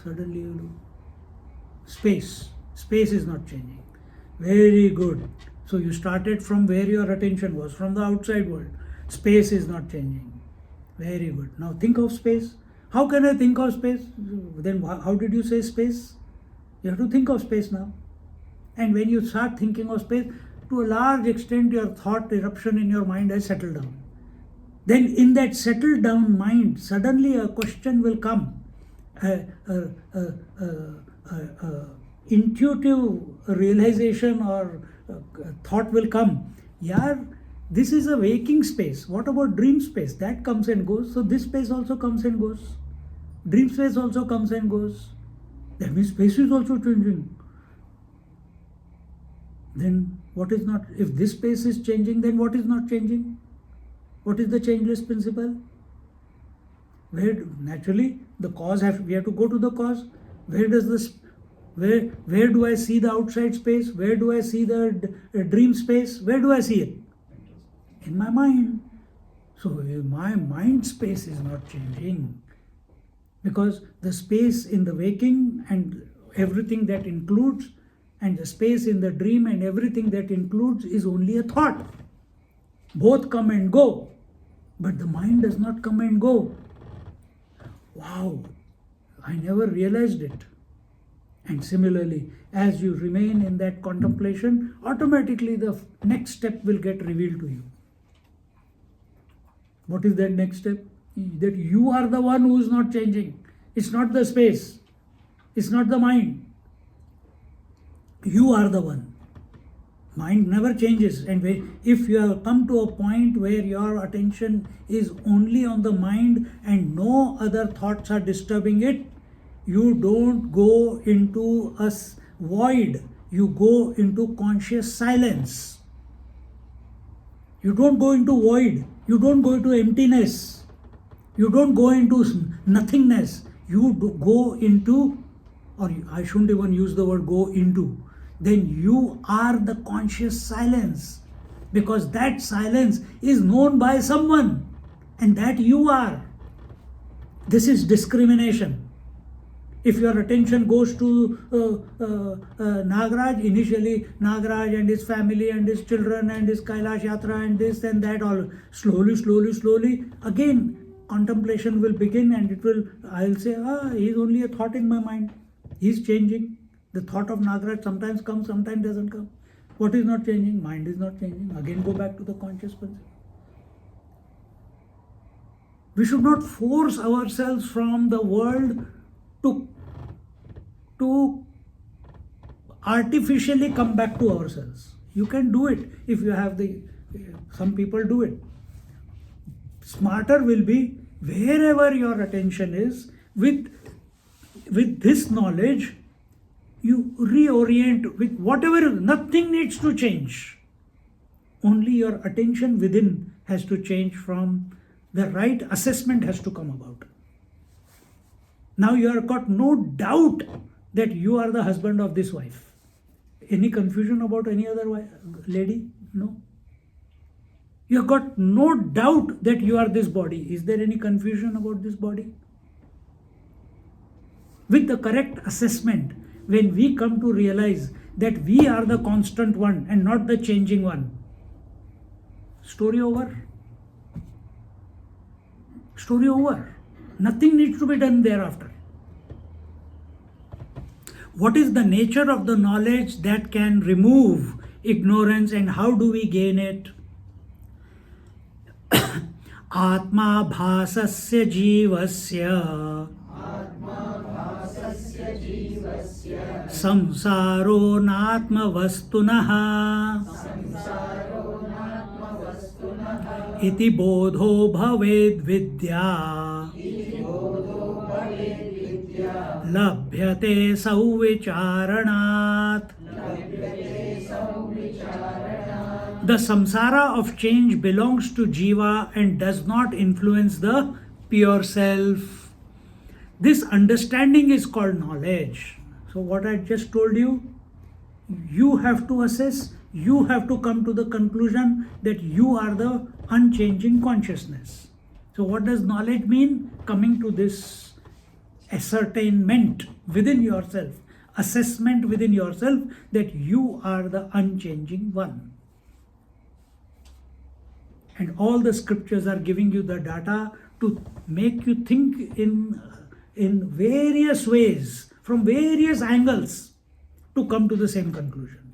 Suddenly you do. Space. Space is not changing. Very good. So you started from where your attention was, from the outside world. Space is not changing. Very good. Now think of space. How can I think of space? Then how did you say space? You have to think of space now. And when you start thinking of space, to a large extent your thought eruption in your mind has settled down. Then in that settled down mind, suddenly a question will come. Intuitive realization or thought will come. Yeah, this is a waking space. What about dream space? That comes and goes. So this space also comes and goes. Dream space also comes and goes. That means space is also changing. Then what is not? If this space is changing, then what is not changing? What is the changeless principle? Where naturally the cause we have to go to the cause. Where does this? Where do I see the outside space? Where do I see the dream space? Where do I see it? In my mind. So my mind space is not changing, because the space in the waking and everything that includes, and the space in the dream and everything that includes is only a thought. Both come and go, but the mind does not come and go. Wow, I never realized it. And similarly, as you remain in that contemplation, automatically the next step will get revealed to you. What is that next step? That you are the one who is not changing. It's not the space. It's not the mind. You are the one. Mind never changes. And if you have come to a point where your attention is only on the mind and no other thoughts are disturbing it, you don't go into a void. You go into conscious silence. You don't go into void. You don't go into emptiness. You don't go into nothingness. You go into, or I shouldn't even use the word go into. Then you are the conscious silence, because that silence is known by someone, and that you are. This is discrimination. If your attention goes to Nagaraj, initially Nagaraj and his family and his children and his Kailash Yatra and this and that, all slowly, again contemplation will begin, and I'll say, he's only a thought in my mind. He's changing. The thought of Nagaraj sometimes comes, sometimes doesn't come. What is not changing? Mind is not changing. Again go back to the conscious principle. We should not force ourselves from the world to artificially come back to ourselves. You can do it if you have some people do it. Smarter will be wherever your attention is, with this knowledge, you reorient with whatever, nothing needs to change. Only your attention within has to change, from the right assessment has to come about. Now you have got no doubt that you are the husband of this wife. Any confusion about any other lady? No. You have got no doubt that you are this body. Is there any confusion about this body? With the correct assessment, when we come to realize that we are the constant one and not the changing one, story over. Story over. Nothing needs to be done thereafter. What is the nature of the knowledge that can remove ignorance, and how do we gain it? Atma bhasasya jivasya samsaro natma vastunaha iti bodho bhaved vidya labhyate sauvicharanat The samsara of change belongs to jiva and does not influence the pure self. This understanding is called knowledge. So what I just told you, you have to assess, you have to come to the conclusion that you are the unchanging consciousness. So what does knowledge mean? Coming to this ascertainment within yourself, assessment within yourself that you are the unchanging one. And all the scriptures are giving you the data to make you think in various ways, from various angles, to come to the same conclusion.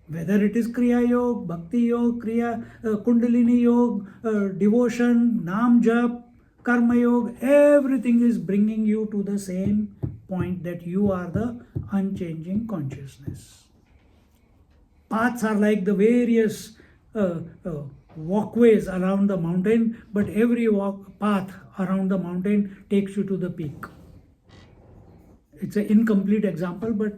Whether it is Kriya Yoga, Bhakti Yoga, Kundalini Yoga, devotion, Nam Jap, Karma Yoga, everything is bringing you to the same point that you are the unchanging consciousness. Paths are like the various walkways around the mountain, but every path around the mountain takes you to the peak. It's an incomplete example, but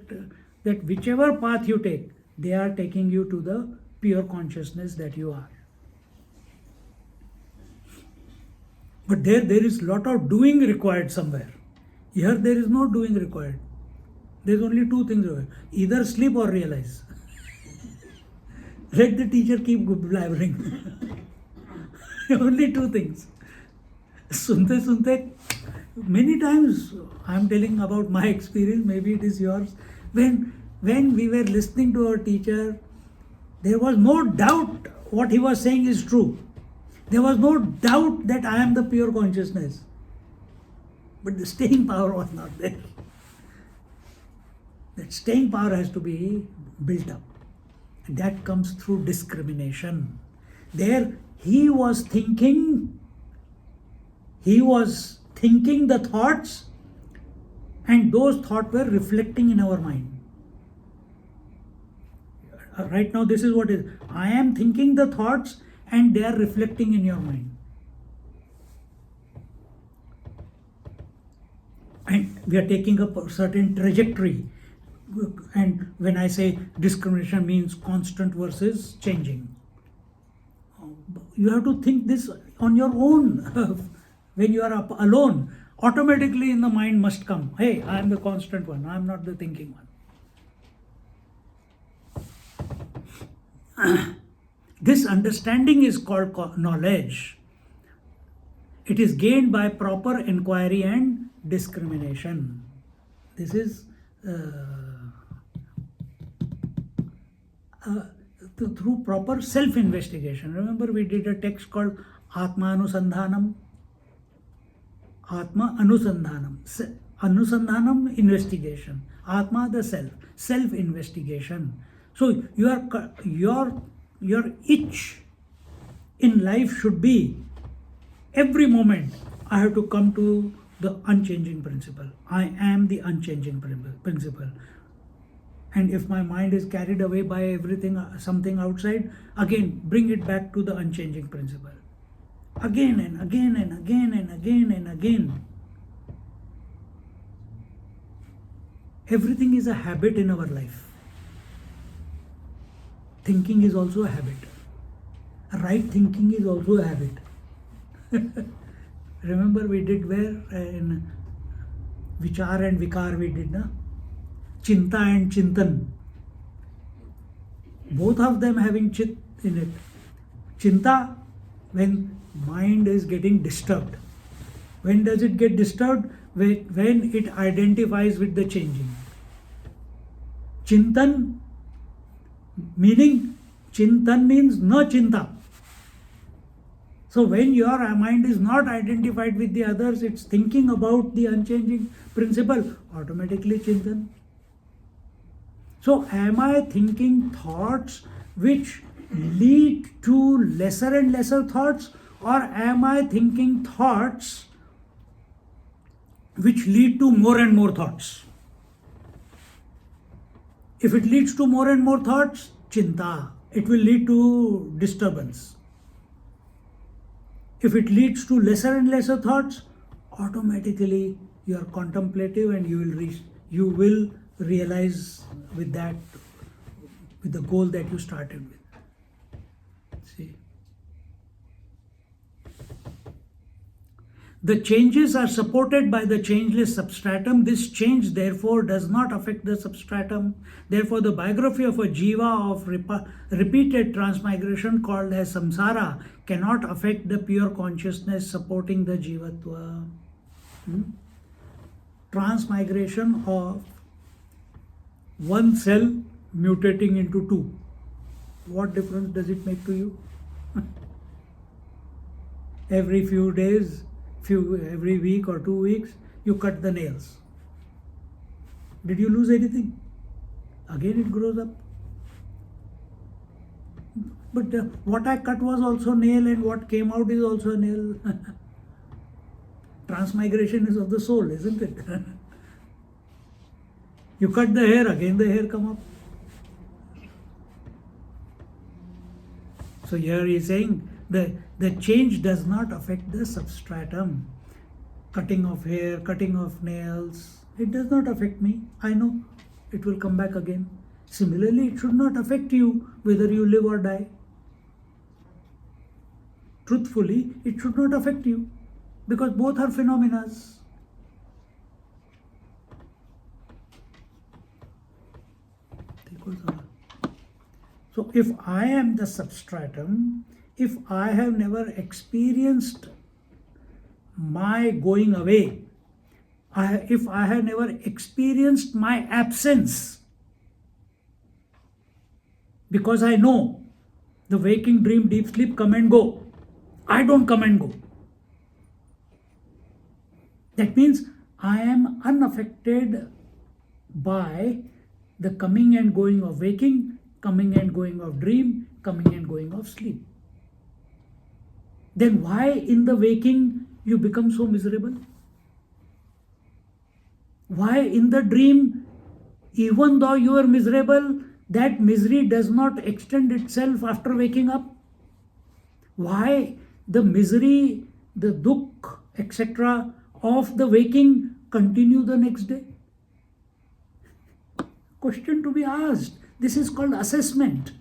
that whichever path you take, they are taking you to the pure consciousness that you are. But there is a lot of doing required somewhere. Here there is no doing required. There's only two things required. Either sleep or realize. Let the teacher keep blabbering. Only two things. Sunte, many times I am telling about my experience, maybe it is yours. When we were listening to our teacher, there was no doubt what he was saying is true. There was no doubt that I am the pure consciousness. But the staying power was not there. That staying power has to be built up. And that comes through discrimination. There he was thinking the thoughts, and those thoughts were reflecting in our mind. Right now this is what is. I am thinking the thoughts and they are reflecting in your mind. And we are taking up a certain trajectory. And when I say discrimination means constant versus changing, you have to think this on your own. When you are up alone, automatically in the mind must come, hey, I am the constant one, I am not the thinking one. This understanding is called knowledge. It is gained by proper inquiry and discrimination. This is through proper self-investigation. Remember, we did a text called Atma Anusandhanam. Atma Anusandhanam. Anusandhanam, investigation. Atma, the self. Self-investigation. So your itch in life should be, every moment I have to come to the unchanging principle. I am the unchanging principle. And if my mind is carried away by everything, something outside, again bring it back to the unchanging principle. Again and again and again and again and again. Everything is a habit in our life. Thinking is also a habit. Right thinking is also a habit. Remember we did where in Vichar and Vikar we did, na? Chinta and Chintan. Both of them having chit in it. Chinta, when mind is getting disturbed. When does it get disturbed? When it identifies with the changing. Chintan, meaning Chintan means na chinta. So when your mind is not identified with the others, it's thinking about the unchanging principle, automatically Chintan. So am I thinking thoughts which lead to lesser and lesser thoughts, or am I thinking thoughts which lead to more and more thoughts? If it leads to more and more thoughts, chinta, it will lead to disturbance. If it leads to lesser and lesser thoughts, automatically you are contemplative and you will realize with the goal that you started with. The changes are supported by the changeless substratum. This change, therefore, does not affect the substratum. Therefore, the biography of a jiva of repeated transmigration called as samsara cannot affect the pure consciousness supporting the jivatva. Transmigration of one cell mutating into two. What difference does it make to you? Every few days, every week or 2 weeks, you cut the nails. Did you lose anything? Again it grows up. But what I cut was also nail, and what came out is also a nail. Transmigration is of the soul, isn't it? You cut the hair, again the hair come up. So here he is saying the change does not affect the substratum. Cutting of hair, cutting of nails, it does not affect me. I know it will come back again. Similarly, it should not affect you whether you live or die. Truthfully, it should not affect you because both are phenomena. So if I am the substratum, if I have never experienced my going away, if I have never experienced my absence, because I know the waking, dream, deep sleep come and go, I don't come and go. That means I am unaffected by the coming and going of waking, coming and going of dream, coming and going of sleep. Then why in the waking you become so miserable? Why in the dream, even though you are miserable, that misery does not extend itself after waking up? Why the misery, the dukh, etc. of the waking continue the next day? Question to be asked. This is called assessment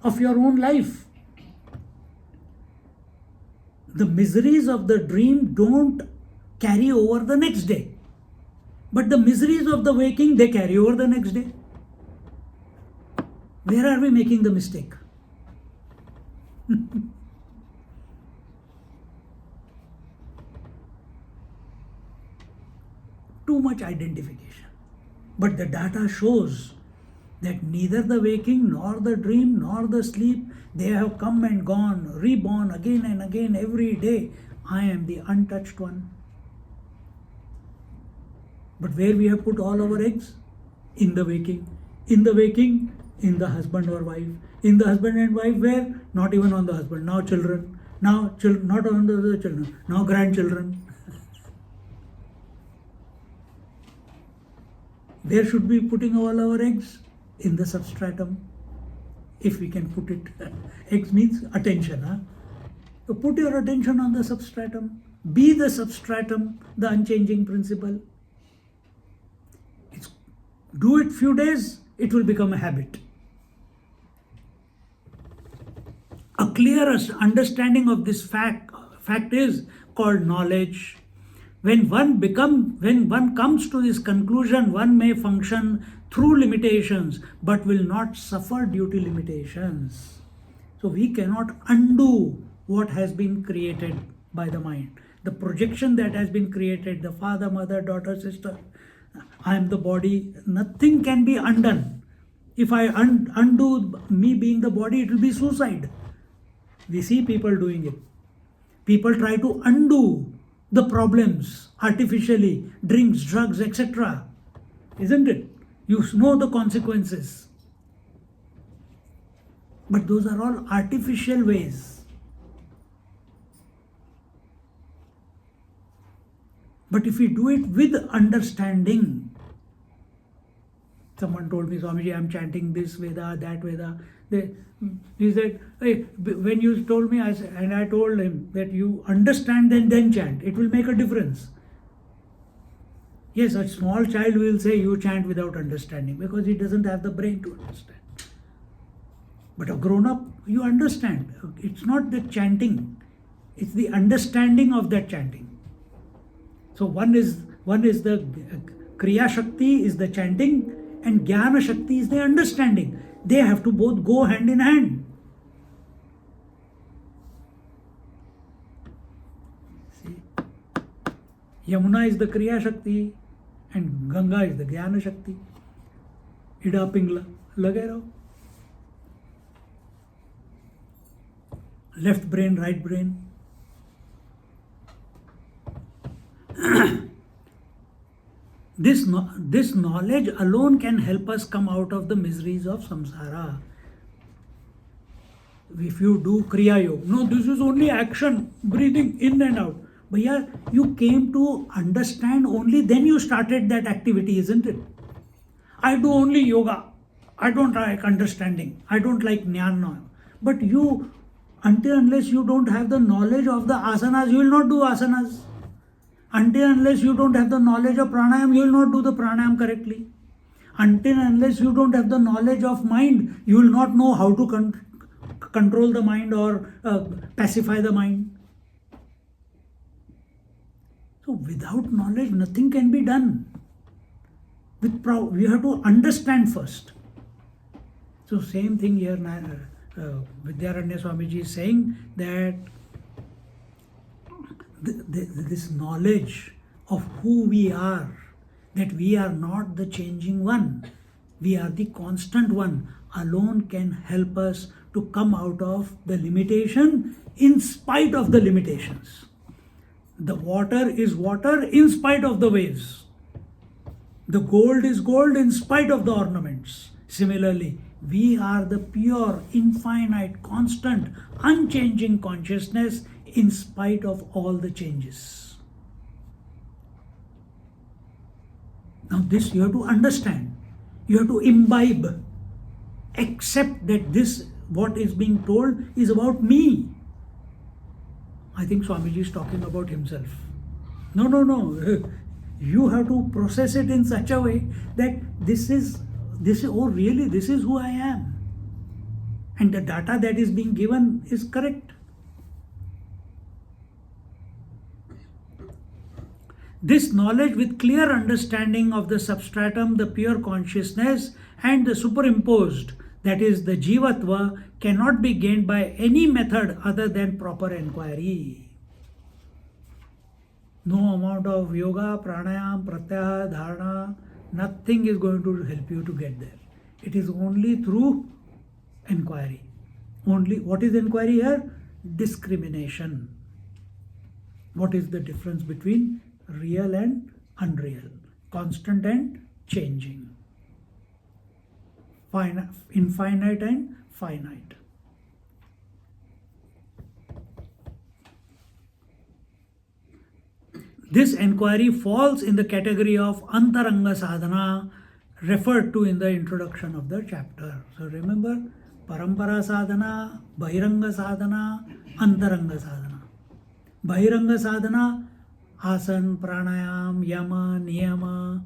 of your own life. The miseries of the dream don't carry over the next day. But the miseries of the waking, they carry over the next day. Where are we making the mistake? Too much identification. But the data shows that neither the waking, nor the dream, nor the sleep, they have come and gone, reborn again and again every day. I am the untouched one. But where we have put all our eggs? In the waking. In the waking, in the husband or wife. In the husband and wife, where? Not even on the husband. Now children. Now not on the other children. Now grandchildren. Where should we be putting all our eggs? In the substratum. If we can put it. Eggs means attention. Huh? So put your attention on the substratum. Be the substratum, the unchanging principle. Do it few days, it will become a habit. A clear understanding of this fact is called knowledge. When one comes to this conclusion, one may function through limitations, but will not suffer due to limitations. So we cannot undo what has been created by the mind. The projection that has been created, the father, mother, daughter, sister, I am the body, nothing can be undone. If I undo me being the body, it will be suicide. We see people doing it. People try to undo the problems artificially, drinks, drugs, etc. Isn't it? You know the consequences. But those are all artificial ways. But if we do it with understanding, someone told me, Swamiji, I am chanting this Veda, that Veda. He said, hey, when you told me, and I told him that you understand and then chant, it will make a difference. Yes, a small child will say you chant without understanding because he doesn't have the brain to understand. But a grown-up, you understand. It's not the chanting, it's the understanding of that chanting. So one is the Kriya Shakti is the chanting, and Jnana Shakti is the understanding. They have to both go hand in hand. See, Yamuna is the Kriya Shakti and Ganga is the Jnana Shakti. Ida Pingla, lage raho. Left brain, right brain. This knowledge alone can help us come out of the miseries of samsara. If you do Kriya Yoga, no, this is only action, breathing in and out. But yeah, you came to understand only then you started that activity, isn't it? I do only yoga. I don't like understanding. I don't like jnana. But you, unless you don't have the knowledge of the asanas, you will not do asanas. Unless you don't have the knowledge of pranayam, you will not do the pranayam correctly. Unless you don't have the knowledge of mind, you will not know how to control the mind or pacify the mind. So without knowledge, nothing can be done. We have to understand first. So same thing here, Vidyaranya Swamiji is saying that this knowledge of who we are, that we are not the changing one, we are the constant one, alone can help us to come out of the limitation in spite of the limitations. The water is water in spite of the waves. The gold is gold in spite of the ornaments. Similarly, we are the pure, infinite, constant, unchanging consciousness in spite of all the changes. Now this you have to understand. You have to imbibe. Accept that this, what is being told, is about me. I think Swamiji is talking about himself. No. You have to process it in such a way that this is, oh really, this is who I am. And the data that is being given is correct. This knowledge with clear understanding of the substratum, the pure consciousness, and the superimposed, that is the jivatva, cannot be gained by any method other than proper inquiry. No amount of yoga, pranayam, pratyahara, dharana, nothing is going to help you to get there. It is only through inquiry. Only, what is inquiry here? Discrimination. What is the difference between real and unreal, constant and changing, infinite and finite? This inquiry falls in the category of antaranga sadhana referred to in the introduction of the chapter. So remember, parampara sadhana, bahiranga sadhana, antaranga sadhana. Bahiranga sadhana, asan, pranayam, yama, niyama,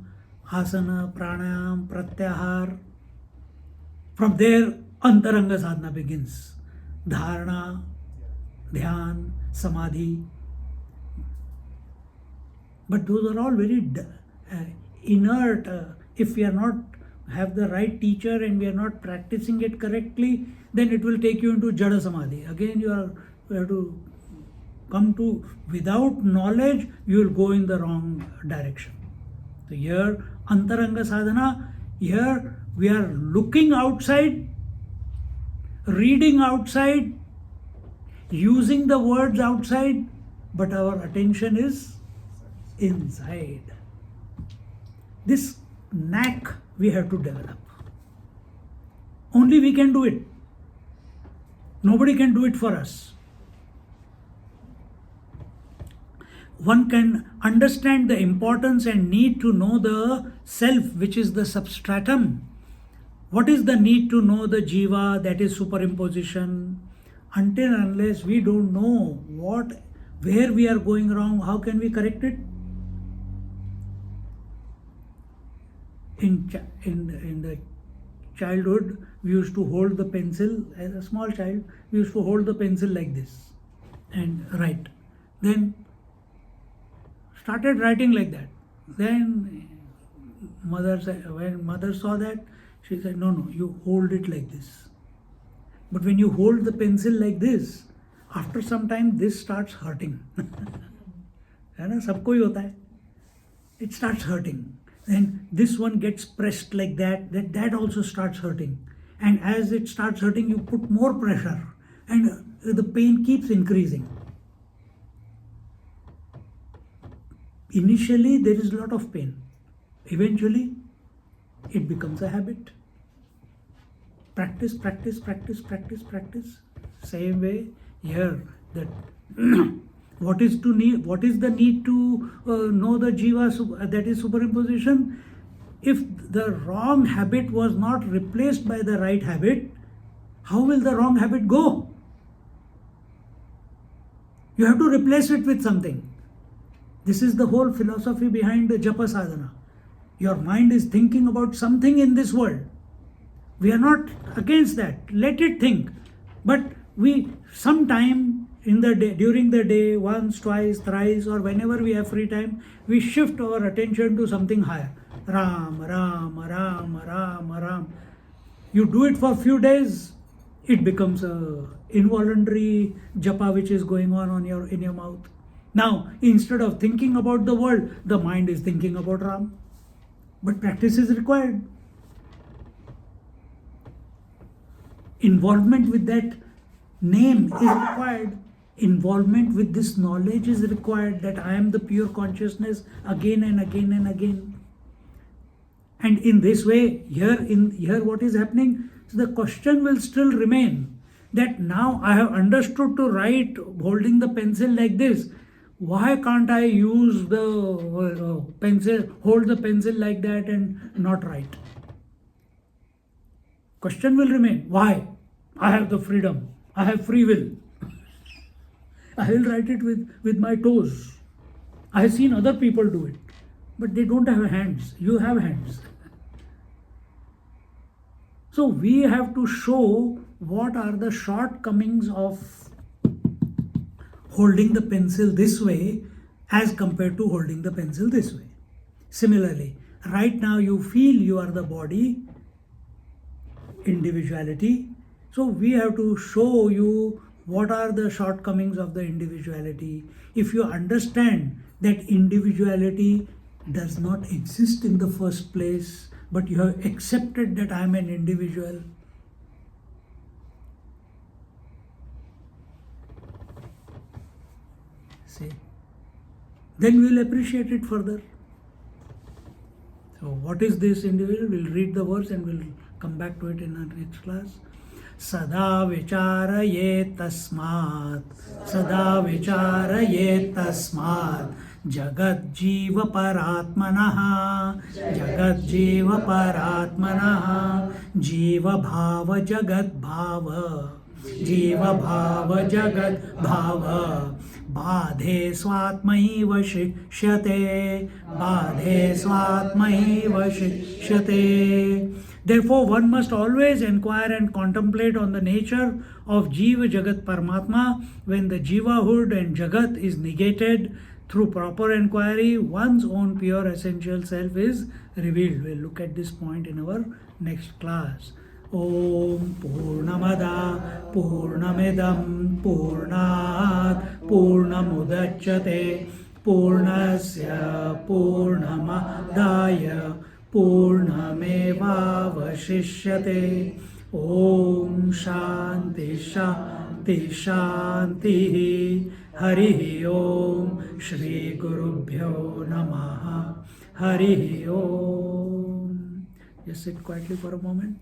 asana, pranayam, pratyahar. From there, antaranga sadhana begins. Dharana, dhyan, samadhi. But those are all very inert. If we are not have the right teacher and we are not practicing it correctly, then it will take you into Jada Samadhi. Again, you have to come to, without knowledge, you will go in the wrong direction. So here, Antaranga Sadhana, here we are looking outside, reading outside, using the words outside, but our attention is inside. This knack we have to develop. Only we can do it. Nobody can do it for us. One can understand the importance and need to know the self, which is the substratum. What is the need to know the jiva, that is superimposition? Until unless we don't know where we are going wrong, how can we correct it? In the childhood, we used to hold the pencil, as a small child, we used to hold the pencil like this and write. Then started writing like that. Then when mother saw that, she said, no, you hold it like this. But when you hold the pencil like this, after some time this starts hurting. है ना, सबको ही होता है. It starts hurting. And this one gets pressed like that also starts hurting. And as it starts hurting, you put more pressure, and the pain keeps increasing. Initially, there is a lot of pain. Eventually, it becomes a habit. Practice. Same way here, that what is the need to know the jiva, that is superimposition. If the wrong habit was not replaced by the right habit, how will the wrong habit go? You have to replace it with something. This is the whole philosophy behind the japa sadhana. Your mind is thinking about something in this world. We are not against that. Let it think. But we sometime in the day, during the day, once, twice, thrice, or whenever we have free time, we shift our attention to something higher. Ram, Ram, Ram, Ram, Ram. You do it for a few days, it becomes a involuntary japa which is going on in your mouth. Now, instead of thinking about the world, the mind is thinking about Ram. But practice is required. Involvement with that name is required. Involvement with this knowledge is required, that I am the pure consciousness, again and again and again. And in this way, here what is happening? So the question will still remain, that now I have understood to write holding the pencil like this. Why can't I use the pencil, hold the pencil like that and not write? Question will remain. Why? I have the freedom. I have free will. I will write it with my toes. I have seen other people do it. But they don't have hands. You have hands. So we have to show what are the shortcomings of holding the pencil this way as compared to holding the pencil this way. Similarly, right now you feel you are the body, individuality. So we have to show you what are the shortcomings of the individuality. If you understand that individuality does not exist in the first place, but you have accepted that I am an individual, see, then we'll appreciate it further. So what is this individual? We'll read the verse and we'll come back to it in our next class. Sada vicharaye tasmat, sada vicharaye tasmat, jagat jiva paratmanaha, jagat jiva paratmanaha, jiva bhava jagat bhava, jiva bhava jagat bhava, badhe swatmaiva shishyate, badhe swatmaiva shishyate. Therefore, one must always inquire and contemplate on the nature of Jiva Jagat Paramatma. When the Jivahood and Jagat is negated, through proper inquiry, one's own pure essential self is revealed. We'll look at this point in our next class. Om Purnamada Purnamidam Purnat Purnamudachyate Purnasya Purnamadaya Purnamevavashishyate. Om Shanti Shanti Shanti. Hari Om. Shri Gurubhyo Namaha. Hari Om. Just sit quietly for a moment.